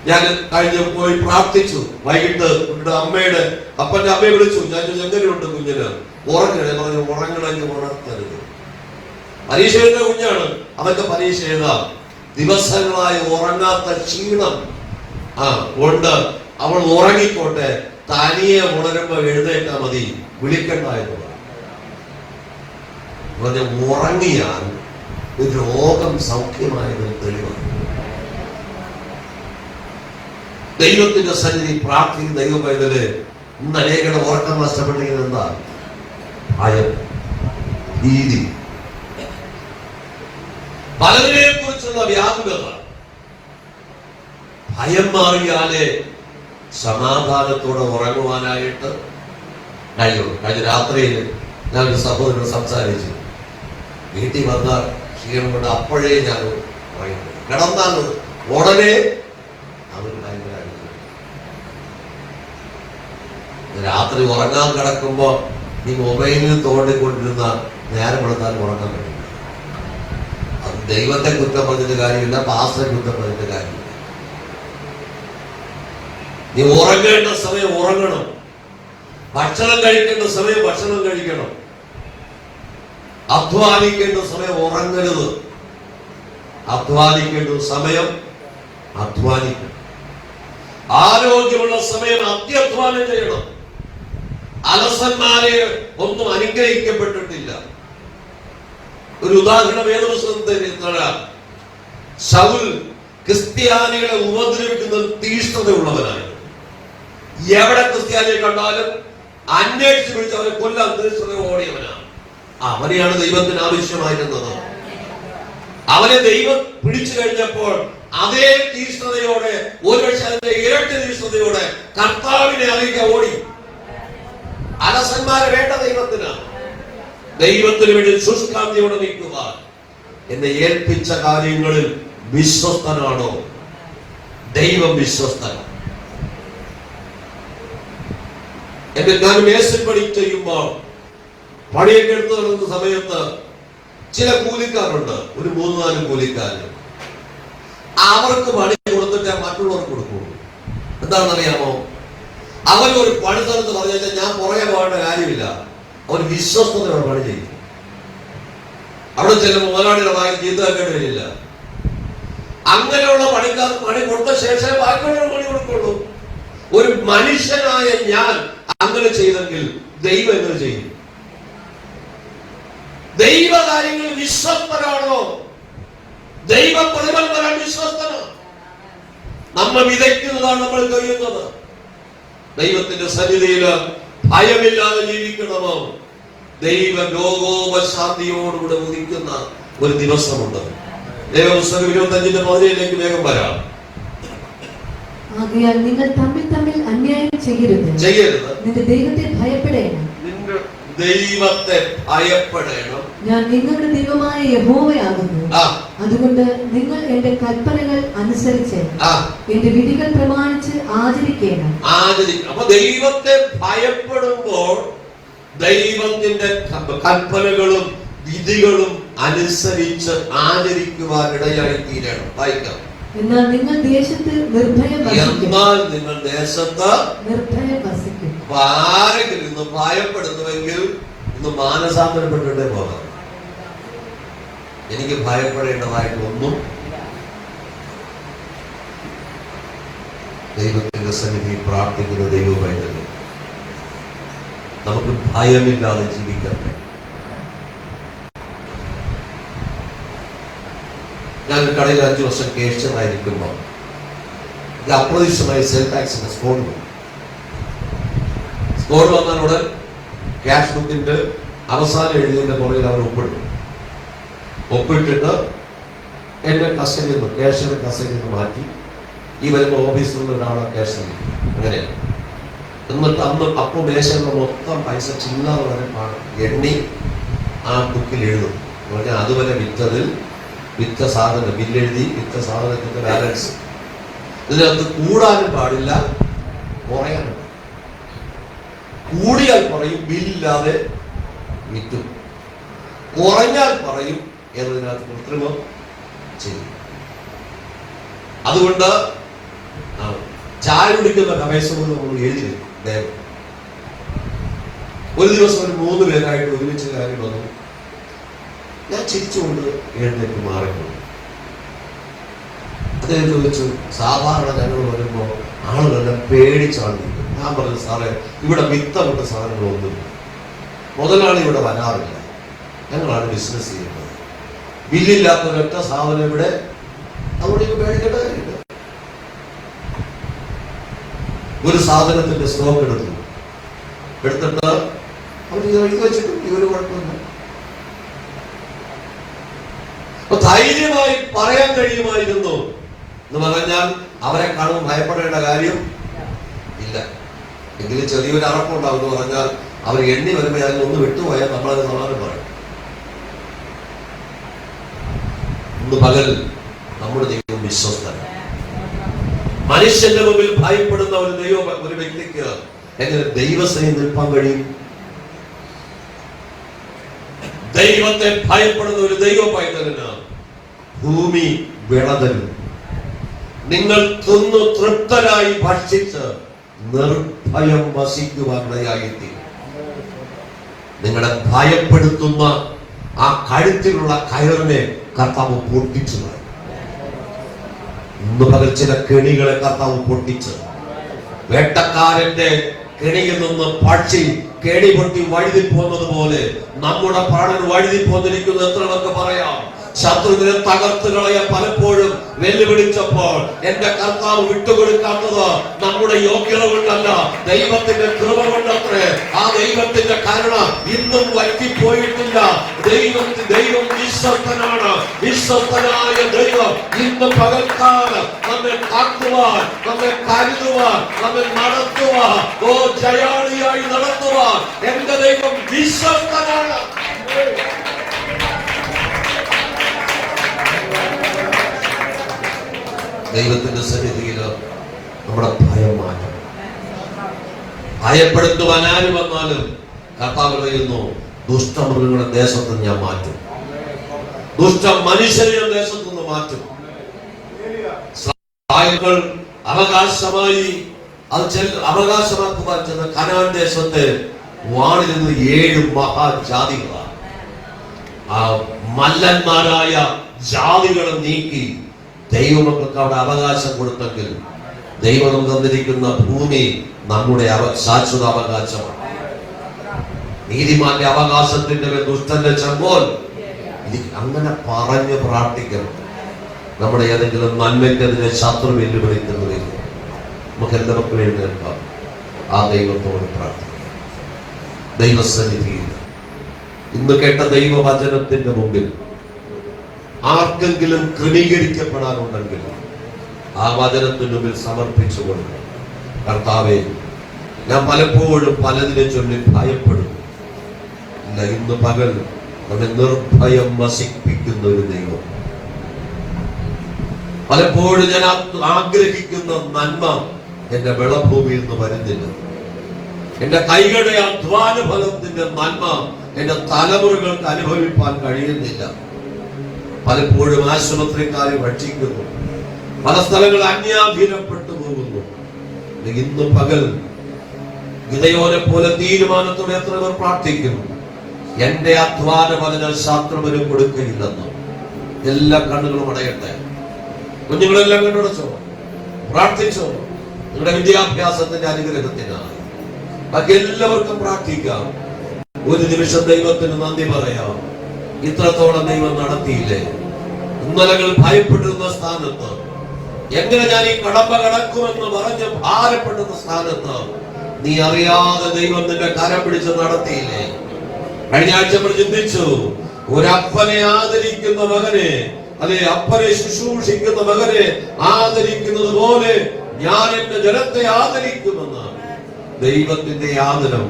ഞാൻ കഴിഞ്ഞ പോയി പ്രാർത്ഥിച്ചു. വൈകിട്ട് അമ്മയുടെ അപ്പന്റെ അമ്മയെ വിളിച്ചു. ഞാൻ ചോദിച്ചു എങ്ങനെയുണ്ട് കുഞ്ഞിന്? ഉറങ്ങണേ പറഞ്ഞു. ഉറങ്ങണമെങ്കിൽ ഉണർത്തരുത്. പരീക്ഷ എഴുതുന്ന കുഞ്ഞാണ്, അതൊക്കെ പരീക്ഷ എഴുതാം. ദിവസങ്ങളായി ഉറങ്ങാത്ത ക്ഷീണം കൊണ്ട് അവൾ ഉറങ്ങിക്കോട്ടെ, തനിയെ ഉണരുമ്പോ എഴുന്നേറ്റാ മതി, വിളിക്കണ്ട എന്ന് പറഞ്ഞു. ഉറങ്ങിയാൽ രോഗം സൗഖ്യമായത് തെളിവാണ്. ദൈവത്തിന്റെ സന്നിധി പ്രാർത്ഥിക്കുന്ന ദൈവ പൈതല് ഇന്ന് അനേകരുടെ ഉറക്കം നഷ്ടപ്പെട്ടിരിക്കുന്നത് എന്താ? ഭയം, ഭീതി, പലതിനെ കുറിച്ചുള്ള വ്യാകുലത. ഭയം മാറിയാലേ സമാധാനത്തോടെ ഉറങ്ങുവാനായിട്ട് കഴിയുള്ളൂ. കഴിഞ്ഞ രാത്രിയിൽ ഞാൻ ഒരു സഹോദരനോട് സംസാരിച്ചു. വീട്ടിൽ വന്ന ക്ഷീണം കൊണ്ട് അപ്പോഴേ ഞാൻ ഉറങ്ങി. കിടന്നാൽ ഉടനെ അവർ ഭയങ്കര രാത്രി ഉറങ്ങാൻ കിടക്കുമ്പോ ഈ മൊബൈലിൽ തോണ്ടിക്കൊണ്ടിരുന്ന നേരം കൊടുത്താൽ ഉറങ്ങാൻ പറ്റില്ല. അത് ദൈവത്തെ കുറ്റം പറഞ്ഞിട്ട് കാര്യമില്ല, പാസ്റ്ററെ കുറ്റം പറഞ്ഞിട്ട് കാര്യമില്ല. നീ ഉറങ്ങേണ്ട സമയം ഉറങ്ങണം, ഭക്ഷണം കഴിക്കേണ്ട സമയം ഭക്ഷണം കഴിക്കണം, അധ്വാനിക്കേണ്ട സമയം ഉറങ്ങരുത്, അധ്വാനിക്കേണ്ട സമയം അധ്വാനിക്കണം, ആരോഗ്യമുള്ള സമയം അത്യധ്വാനം ചെയ്യണം. അലസന്മാരെ ഒന്നും അനുഗ്രഹിക്കപ്പെട്ടിട്ടില്ല. ഒരു ഉദാഹരണം വേദപുസ്തകത്തിൽ ശൗൽ ക്രിസ്ത്യാനികളെ ഉപദ്രവിക്കുന്നത് തീഷ്ണതയുള്ളവനായിരുന്നു. എവിടെ ക്രിസ്ത്യാനിയെ കണ്ടാലും അന്വേഷിച്ച് പിടിച്ച് അവരെ കൊല്ലാൻ തീഷ്ണത ഓടിയവനാണ്. അവനെയാണ് ദൈവത്തിന് ആവശ്യമായിരുന്നത്. അവനെ ദൈവം പിടിച്ചു കഴിഞ്ഞപ്പോൾ അതേ തീഷ്ണതയോടെ, ഒരുപക്ഷെ അതിന്റെ ഇരട്ടി തീഷ്ണതയോടെ കർത്താവിനെ അറിയിക്കാൻ ഓടി. അലസന്മാരെ വേണ്ട ദൈവത്തിന്. ദൈവത്തിന് വേണ്ടി ശുഷ്കാന്തിയോടെ നിൽക്കുക. എന്നെ ഏൽപ്പിച്ച കാര്യങ്ങളിൽ വിശ്വസ്തനാണോ? ദൈവം വിശ്വസ്തൻ. ഞാൻ മേശൻ പണി ചെയ്യുമ്പോൾ പണിയൊക്കെ എടുത്തു നടന്ന സമയത്ത് ചില കൂലിക്കാരുണ്ട്, ഒരു 3-4 കൂലിക്കാര്. അവർക്ക് പണി കൊടുത്തിട്ട് മറ്റുള്ളവർക്ക് കൊടുക്കുള്ളൂ. എന്താണെന്നറിയാമോ? അവരൊരു പണി സ്ഥലത്ത് പറഞ്ഞാൽ ഞാൻ പുറകെ പോകേണ്ട കാര്യമില്ല. അവർ വിശ്വസ്തയോടെ പണി ചെയ്യും. അവിടെ ചില മുതലാളിയുടെ ഭാഗ്യം ചീത്ത കേട്ട് വരില്ല. അങ്ങനെയുള്ള പണിക്കാർക്ക് പണി കൊടുത്ത ശേഷം ബാക്കിയുള്ള പണി കൊടുക്കുള്ളൂ. ഒരു മനുഷ്യനായ ഞാൻ അങ്ങനെ ചെയ്തെങ്കിൽ ദൈവം എങ്ങനെ ചെയ്യും? ദൈവകാര്യങ്ങൾ വിശ്വസ്തരാണോ? ദൈവ പ്രതിഫലം തരാൻ വിശ്വസ്തനോ? നമ്മൾ വിതയ്ക്കുന്നതാണ് നമ്മൾ കഴിയുന്നത്. ദൈവത്തിന്റെ സന്നിധിയിൽ ഭയമില്ലാതെ ജീവിക്കണമോ? ദൈവ ലോകോപശാന്തിയോടുകൂടെ ഉദിക്കുന്ന ഒരു ദിവസമുണ്ട്. ദൈവപുസ്തകം 25:17 വേഗം വരാം. ആകയാൽ നിങ്ങൾ തമ്മിൽ തമ്മിൽ അന്യായം ചെയ്യരുത്. നിന്റെ ദൈവത്തെ ഭയപ്പെടേണം. നിന്റെ ദൈവത്തെ ഭയപ്പെടേണം. ഞാൻ നിങ്ങളുടെ ദൈവമായ യഹോവയാകുന്നു. അതുകൊണ്ട് നിങ്ങൾ എന്റെ കൽപ്പനകൾ അനുസരിച്ച് എന്റെ വിധികൾ പ്രമാണിച്ച് ആചരിക്കണം. അപ്പൊ ദൈവത്തെ ഭയപ്പെടുമ്പോൾ ദൈവത്തിന്റെ കൽപ്പനകളും വിധികളും അനുസരിച്ച് ആചരിക്കുവാൻ ഇടയായി തീരണം. വായിക്കാം. എന്നാൽ നിങ്ങൾ ദേശത്ത് നിർഭയം വസിക്കും. അപ്പൊ ആരെങ്കിലും ഇന്ന് ഭയപ്പെടുന്നുവെങ്കിൽ ഇന്ന് മാനസാന്തരപ്പെട്ടിട്ടേ പോകാം. എനിക്ക് ഭയപ്പെടേണ്ടതായിട്ട് ഒന്നും ദൈവത്തിന്റെ സന്നിധി പ്രാർത്ഥിക്കുന്ന ദൈവമായിട്ട് നമുക്ക് ഭയമില്ലാതെ ജീവിക്കാൻ കഴിയും. ഞാൻ കടയിൽ 5 വർഷം കേഷ്യറായിരിക്കുമ്പോൾ അപ്രതീക്ഷിതമായി സെൽ ടാക്സിന്റെ സ്കോഡ് വന്നാൽ ഉടൻ ക്യാഷ് ബുക്കിന്റെ അവസാനം എഴുതിയതിന്റെ പുറകിൽ അവർ ഒപ്പിട്ടിട്ട് എന്റെ കസ്റ്റഡിയിൽ നിന്ന് ക്യാഷിന്റെ കസ്റ്റഡിയിൽ നിന്ന് മാറ്റി ഈ വരുന്ന ഓഫീസിൽ നിന്ന് ഒരാളെ ക്യാഷ് അങ്ങനെ. എന്നിട്ട് അപ്പോൾ മേശയുള്ള മൊത്തം പൈസ ചില്ലാതെ വരെ എണ്ണി ആ ബുക്കിൽ എഴുതും. പറഞ്ഞാൽ അതുവരെ വിറ്റ സാധനം ബില്ലെഴുതി വിറ്റ സാധനത്തിന്റെ ബാലൻസ്. ഇതിനകത്ത് കൂടാനും പാടില്ല, കുറയാനും. കൂടിയാൽ പറയും ബില്ലില്ലാതെ വിറ്റു, കുറഞ്ഞാൽ പറയും എന്നതിനകത്ത് കൃത്രിമം ചെയ്യും. അതുകൊണ്ട് ചായ കുടിക്കുന്ന കമേശങ്ങൾ നമ്മൾ എഴുതി വെക്കും. ഒരു ദിവസം ഒരു 3 പേരായിട്ട് ഒരുമിച്ച് കാര്യം വന്നു. ഞാൻ ചിരിച്ചുകൊണ്ട് എഴുന്നേറ്റ് മാറിപ്പോയി. അദ്ദേഹം ചോദിച്ചു, സാധാരണ ഞങ്ങൾ വരുമ്പോൾ ആളുകളെല്ലാം പേടിച്ചാണ് നിൽക്കും. ഞാൻ പറഞ്ഞു, സാറേ ഇവിടെ വിത്തമുട്ട സാധനങ്ങളൊന്നുമില്ല, മുതലാളി ഇവിടെ വരാറില്ല, ഞങ്ങളാണ് ബിസിനസ് ചെയ്യുന്നത്, ബില്ലില്ലാത്ത ഒരൊറ്റ സാധനം ഇവിടെ, അതുകൊണ്ട് പേടിക്കേണ്ട കാര്യമില്ല. ഒരു സാധനത്തിന്റെ സ്റ്റോക്ക് എടുത്തിട്ട് അവർ എഴുതി വെച്ചിട്ടും ഇവര് കുഴപ്പമില്ല. ധൈര്യമായി പറയാൻ കഴിയുമായിരുന്നു എന്ന് പറഞ്ഞാൽ അവരെ കാണുമ്പോൾ ഭയപ്പെടേണ്ട കാര്യം ഇല്ല. എങ്കിലും ചെറിയൊരു അറപ്പുണ്ടാവും എന്ന് പറഞ്ഞാൽ അവർ എണ്ണി വരുമ്പോൾ അതിലൊന്ന് വിട്ടുപോയാൽ നമ്മളത് സമാധാനം പറയും. ഇന്ന് പകൽ നമ്മുടെ ദൈവം വിശ്വസ്തൻ. മനുഷ്യന്റെ മുമ്പിൽ ഭയപ്പെടുന്ന ഒരു വ്യക്തിക്ക് എങ്ങനെ ദൈവസേനയിൽ നിൽപ്പാൻ കഴിയും? ദൈവത്തെ ഭയപ്പെടുന്ന ഒരു ദൈവ പൈതലിന് ഭൂമി വിളതരും. നിങ്ങൾ തിന്നു തൃപ്തരായി ഭക്ഷിച്ച് നിർഭയം വസിക്കുവാനിടയായിത്തീരും. നിങ്ങളെ ഭയപ്പെടുത്തുന്ന ആ കഴുത്തിലുള്ള കയറിനെ കർത്താവ് പൊട്ടിച്ചു. ഇന്ന് പകൽ ചില കെണികളെ കർത്താവ് പൊട്ടിച്ച്, വേട്ടക്കാരന്റെ കെണിയിൽ നിന്ന് പക്ഷി കെണി പൊട്ടി വഴുതി പോകുന്നത് പോലെ നമ്മുടെ പ്രാണൻ വഴുതി പോന്നിരിക്കുന്നു. എത്ര പേർക്ക് പറയാം? ശത്രുവിനെ തകർത്ത് കളയാൻ പലപ്പോഴും വെല്ലുവിളിച്ചപ്പോൾ എന്റെ കർത്താവ് വിട്ടുകൊടുക്കാത്തത് നമ്മുടെ യോഗ്യത കൊണ്ടല്ല, ദൈവത്തിന്റെ കൃപ കൊണ്ടത്രേ. ആ ദൈവത്തിന്റെ കരുണ ഇന്നും വറ്റിപ്പോയിട്ടില്ല. ദൈവം വിശ്വസ്തനാണ്. വിശ്വസ്തനായ ദൈവം ഇന്ന് പകൽക്കാലം നമ്മെ കാക്കുവാൻ, നമ്മെ കരുതുവാൻ, നമ്മെ നടത്തുവാൻ, ജയാളിയായി നടത്തുവാൻ എന്റെ ദൈവം വിശ്വസ്തനാണ്. ദൈവത്തിന്റെ സന്നിധിയിൽ നമ്മുടെ ഭയം മാറ്റണം. ഭയപ്പെടുത്തുവാൻ ആര് വന്നാലും കർത്താവ് പറയുന്നു, ദുഷ്ടമൃഗങ്ങളുടെ ദേശത്ത് ഞാൻ മാറ്റും, ദുഷ്ട മനുഷ്യരുടെ ദേശത്തു നിന്ന് മാറ്റും. അവകാശമായി അവകാശമാക്കുവാൻ ചെന്ന കനാൻ ദേശത്തെ വാണിരുന്ന് 7 മഹാജാതികളാണ്. ആ മല്ലന്മാരായ ജാതികളെ നീക്കി ദൈവമക്കൾക്ക് അവിടെ അവകാശം കൊടുത്തെങ്കിൽ ദൈവം തന്നിരിക്കുന്ന ഭൂമി നമ്മുടെ ശാശ്വത അവകാശമാണ്. നീതിമാന്റെ അവകാശത്തിന്റെ ദുഷ്ടന്റെ ചെമ്പോൾ അങ്ങനെ പറഞ്ഞ് പ്രാർത്ഥിക്കണം. നമ്മുടെ ഏതെങ്കിലും നന്മയ്ക്കെതിരെ ശത്രു വെല്ലുവിളിക്കുന്നതിൽ നമുക്ക് എല്ലാവർക്കും എഴുന്നേൽക്കാം, ആ ദൈവത്തോട് പ്രാർത്ഥിക്കാം. ദൈവസന്നിധിയിൽ ഇന്ന് കേട്ട ദൈവവചനത്തിന്റെ മുമ്പിൽ ആർക്കെങ്കിലും ക്രമീകരിക്കപ്പെടാനുണ്ടെങ്കിൽ ആ വചനത്തിന് മുമ്പിൽ സമർപ്പിച്ചു കൊടുക്കുക. കർത്താവേ, ഞാൻ പലപ്പോഴും പലതിനെ ചൊല്ലി ഭയപ്പെടും. ഇല്ല, ഇന്ന് പകൽ നമ്മെ നിർഭയം വസിപ്പിക്കുന്ന ഒരു ദൈവം. പലപ്പോഴും ഞാൻ ആഗ്രഹിക്കുന്ന നന്മ എന്റെ വിളഭൂമിയിൽ നിന്ന് വരുന്നില്ല. എന്റെ കൈകളുടെ അധ്വാന ഫലത്തിന്റെ നന്മ എന്റെ തലമുറകൾക്ക് അനുഭവിപ്പാൻ കഴിയുന്നില്ല. പലപ്പോഴും ആശുപത്രിക്കാരെ ഭക്ഷിക്കുന്നു, പല സ്ഥലങ്ങളിൽ അന്യാധീനപ്പെട്ടു പോകുന്നു. ഇന്ന് പകൽ ഗിദെയോനെ പോലെ തീരുമാനത്തോടെ എത്ര പേർ പ്രാർത്ഥിക്കുന്നു, എന്റെ അധ്വാന ഫലങ്ങൾ ശാസ്ത്രവന് കൊടുക്കുകയില്ലെന്ന്. എല്ലാ കണ്ണുകളും അടയട്ടെ. കുഞ്ഞുങ്ങളെല്ലാം കണ്ണടച്ചോ, പ്രാർത്ഥിച്ചോ. നിങ്ങളുടെ വിദ്യാഭ്യാസത്തിന്റെ അനുഗ്രഹത്തിനായി ബാക്കി എല്ലാവർക്കും പ്രാർത്ഥിക്കാം. ഒരു നിമിഷം ദൈവത്തിന് നന്ദി പറയാം. ഇത്രത്തോളം ദൈവം നടത്തിയില്ലേ? ഇന്നലകൾ ഭയപ്പെട്ടിരുന്ന സ്ഥാനത്ത്, എങ്ങനെ ഞാൻ ഈ കടമ്പ കടക്കുമെന്ന് പറഞ്ഞ് ഭാരപ്പെടുന്ന സ്ഥാനത്ത് നീ അറിയാതെ ദൈവം നിന്റെ കരം പിടിച്ച് നടത്തിയില്ലേ? കഴിഞ്ഞ ആഴ്ച നമ്മൾ ചിന്തിച്ചു, ഒരപ്പനെ ആദരിക്കുന്ന മകനെ, അല്ലെ അപ്പനെ ശുശ്രൂഷിക്കുന്ന മകനെ ആദരിക്കുന്നത് പോലെ ഞാൻ എന്റെ ജനത്തെ ആദരിക്കുമെന്ന്. ദൈവത്തിന്റെ ആദരം,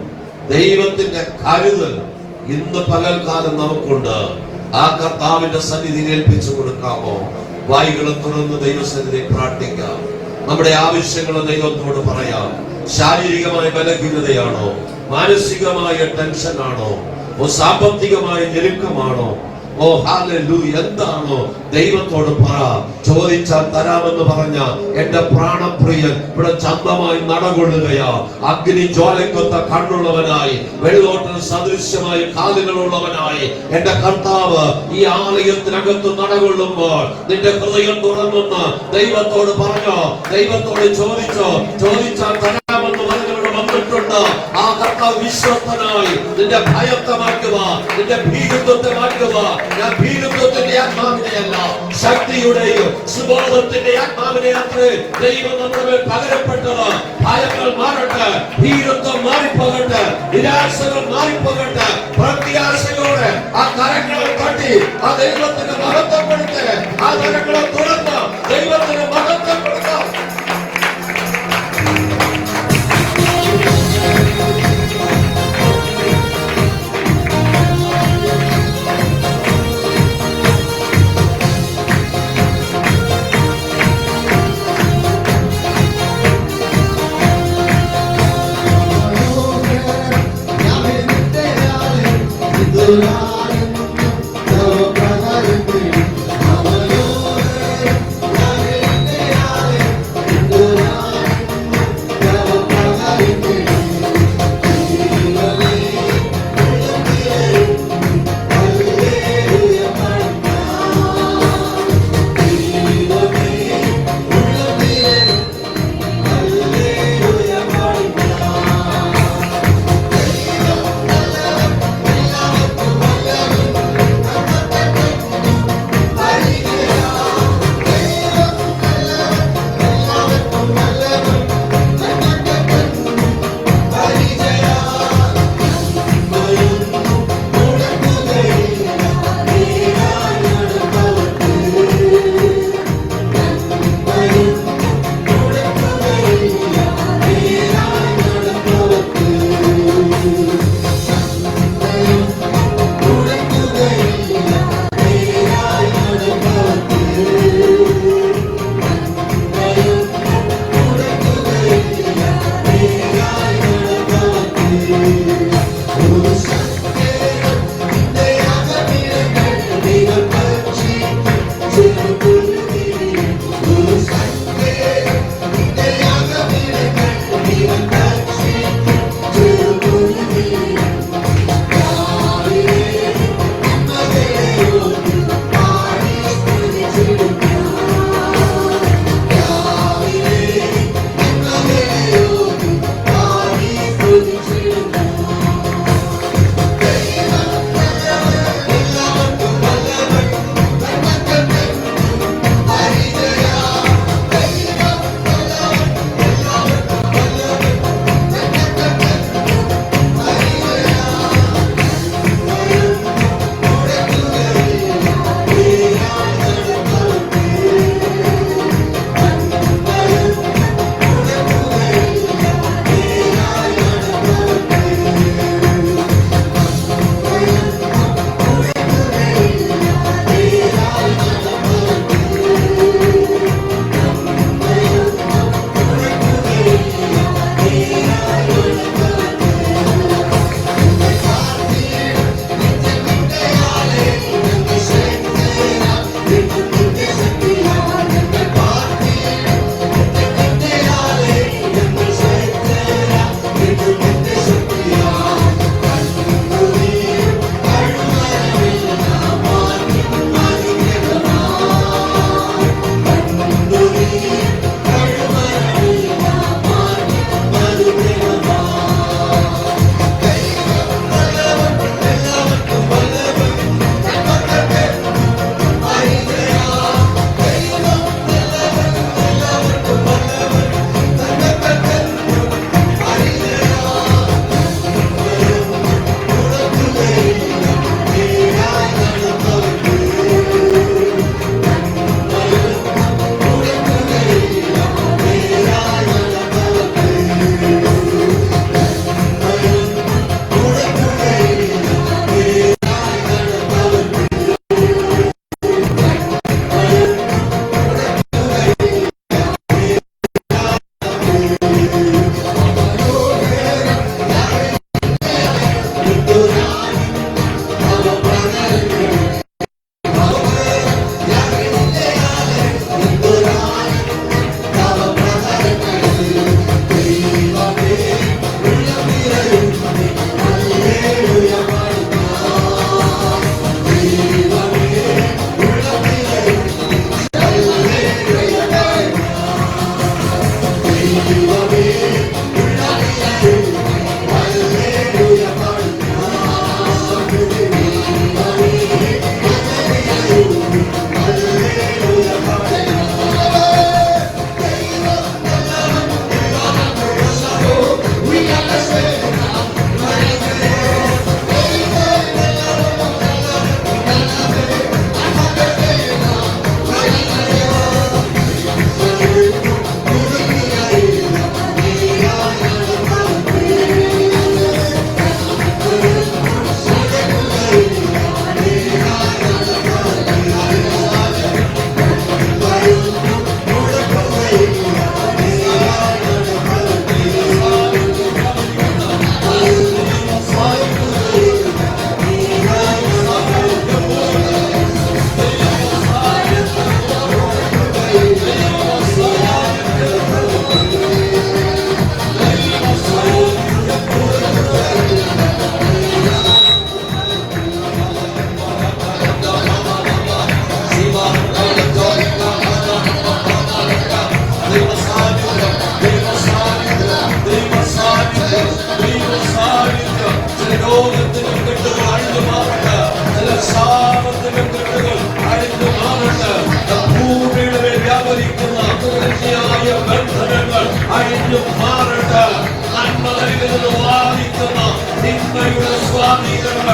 ദൈവത്തിന്റെ കരുതൽ ഇന്ന് പകൽക്കാലം നമുക്കുണ്ട്. ആ കർത്താവിന്റെ സന്നിധിയിൽ ഏൽപ്പിച്ചു കൊടുക്കാമോ? വായികളെ തുറന്ന് ദൈവസന്നിധി പ്രാർത്ഥിക്കാം. നമ്മുടെ ആവശ്യങ്ങൾ ദൈവത്തോട് പറയാം. ശാരീരികമായ ബലഹീനതയാണോ, മാനസികമായ ടെൻഷനാണോ, സാമ്പത്തികമായ ഞെരുക്കമാണോ, ഹല്ലേലൂയ, എന്താണോ ദൈവത്തോട് പറ. ചോദിച്ചാൽ തരാമെന്ന് പറഞ്ഞ എന്റെ പ്രാണപ്രിയൻ ഇവിടെ ചന്തമായി നടകൊള്ളുകയാ. അഗ്നി ജ്വാലക്കൊത്ത കണ്ണുള്ളവനായി, വെള്ളോട്ടിന് സദൃശ്യമായ കാലുകളുള്ളവനായി എന്റെ കർത്താവ് ഈ ആലയത്തിനകത്ത് നടകൊള്ളുമ്പോൾ നിന്റെ ഹൃദയം തുറന്നൊന്ന് ദൈവത്തോട് പറഞ്ഞോ, ദൈവത്തോട് ചോദിച്ചോ. ചോദിച്ചാൽ തരാമെന്ന് പറഞ്ഞവിടെ വന്നിട്ടുണ്ട്. ആ കർത്താവ് വിശ്വസ്തനായി നിന്റെ ഭയത്തെ മാറ്റുക, നിന്റെ ഭീരുത്വത്തെ മാറ്റുക. ഞാൻ ഭീരുത്വത്തിന്റെ ആത്മാവിനെയല്ല, ശക്തിയുടെയും സുബോധത്തിന്റെ ആത്മാവിനെ അത്രേ ദൈവം നമ്മുടെ മേൽ പകരപ്പെട്ടത്. ഭയങ്ങൾ മാറട്ടെ, ഭീരുത്വം മാറിപ്പോകട്ടെ, നിരാശകൾ മാറിപ്പോകട്ടെ. പ്രത്യാശയോടെ ആ കരങ്ങളെ തട്ടി ആ ദൈവത്തിന് മഹത്വപ്പെടുത്ത്. ആ കരങ്ങളെ തുറന്ന് ദൈവത്തിന് മഹത്വപ്പെടുത്താം.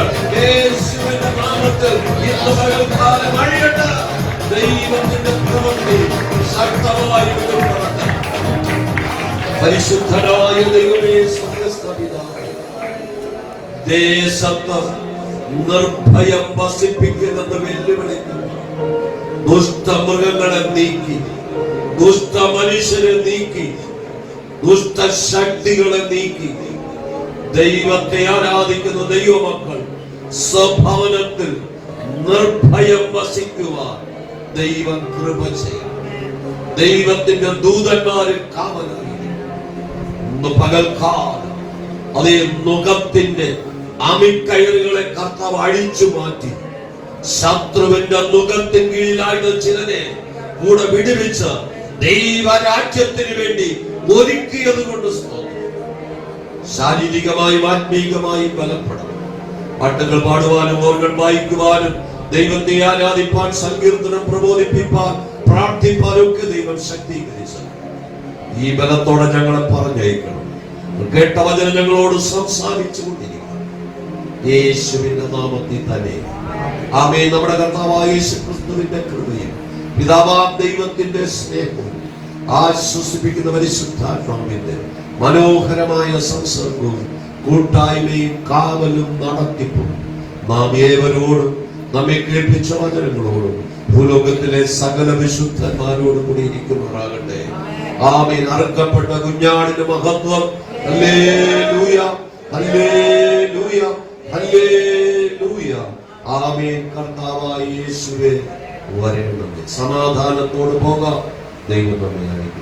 കരങ്ങൾ യേശുവിന്റെ നാമത്തിൽ ഇന്ന് പകൽക്കാലം അഴിയട്ടെ. ദൈവത്തിന്റെ പ്രവൃത്തി ശക്തമായി വെളിപ്പെടട്ടെ. പരിശുദ്ധനായ ദൈവമേ, സ്വർഗ്ഗസ്ഥ പിതാവേ, ദേശത്ത് നിർഭയം വസിപ്പിക്കുന്നെന്ന് വെല്ലുവിളിക്കുന്നു. ദുഷ്ടമൃഗങ്ങളെ നീക്കി, ദുഷ്ട മനുഷ്യരെ നീക്കി, ദുഷ്ടശക്തികളെ നീക്കി ദൈവത്തെ ആരാധിക്കുന്ന ദൈവമക്കൾ സ്വഭവനത്തിൽ നിർഭയം വസിക്കുവാൻ ദൈവം കൃപ ചെയ്യും. ദൈവത്തിന്റെ ദൂതന്മാരിൽ കാവലായി ഇന്ന് പകൽക്കാലം അതേ നുകത്തിന്റെ അമിക്കയറുകളെ കർത്താവ് അഴിച്ചു മാറ്റി ശത്രുവിന്റെ നുകത്തിന് കീഴിലായിരുന്ന ചിലരെ കൂടെ വിടുവിച്ച് ദൈവരാജ്യത്തിന് വേണ്ടി ഒരുക്കിയത് കൊണ്ട് ശാരീരികമായും ആത്മീകമായും ബലപ്പെടണം. പാട്ടുകൾ പാടുവാനും ഓർഗൻ വായിക്കുവാനും ദൈവത്തെ ആരാധിപ്പാൻ സങ്കീർത്തനം പ്രബോധിപ്പിപ്പാൻ പ്രാർത്ഥിപ്പാനും ഒക്കെ ദൈവം ശക്തീകരിച്ചു. ഈ ബലത്തോടെ ഞങ്ങളെ പറഞ്ഞയക്കണം. കേട്ട വചനം ഞങ്ങളോട് സംസാരിച്ചു കൊണ്ടിരിക്കണം. യേശുവിന്റെ നാമത്തിൽ തന്നെ ആമേൻ. നമ്മുടെ കർത്താവായ യേശു ക്രിസ്തുവിന്റെ കൃപയും പിതാവാം ദൈവത്തിന്റെ സ്നേഹവും ആശ്വസിപ്പിക്കുന്ന പരിശുദ്ധാത്മാവിന്റെ മനോഹരമായ സംസർഗവും കൂട്ടായ്മയും കാവലും നടത്തിപ്പും നാം ഏവരോടും നമ്മെ കേൾപ്പിച്ച വചനങ്ങളോടും ഭൂലോകത്തിലെ സകല വിശുദ്ധന്മാരോടും കൂടി ഇരിക്കുമാറാകട്ടെ. ആമേൻ. അറുക്കപ്പെട്ട കുഞ്ഞാടിന്റെ മഹത്വം. ഹല്ലേലൂയ, ഹല്ലേലൂയ, ഹല്ലേലൂയ. ആമേൻ. കർത്താവായ യേശുവേ വരണമേ. സമാധാനത്തോട് പോകാം. ദൈവം നമ്മെ അനുഗ്രഹിക്കട്ടെ.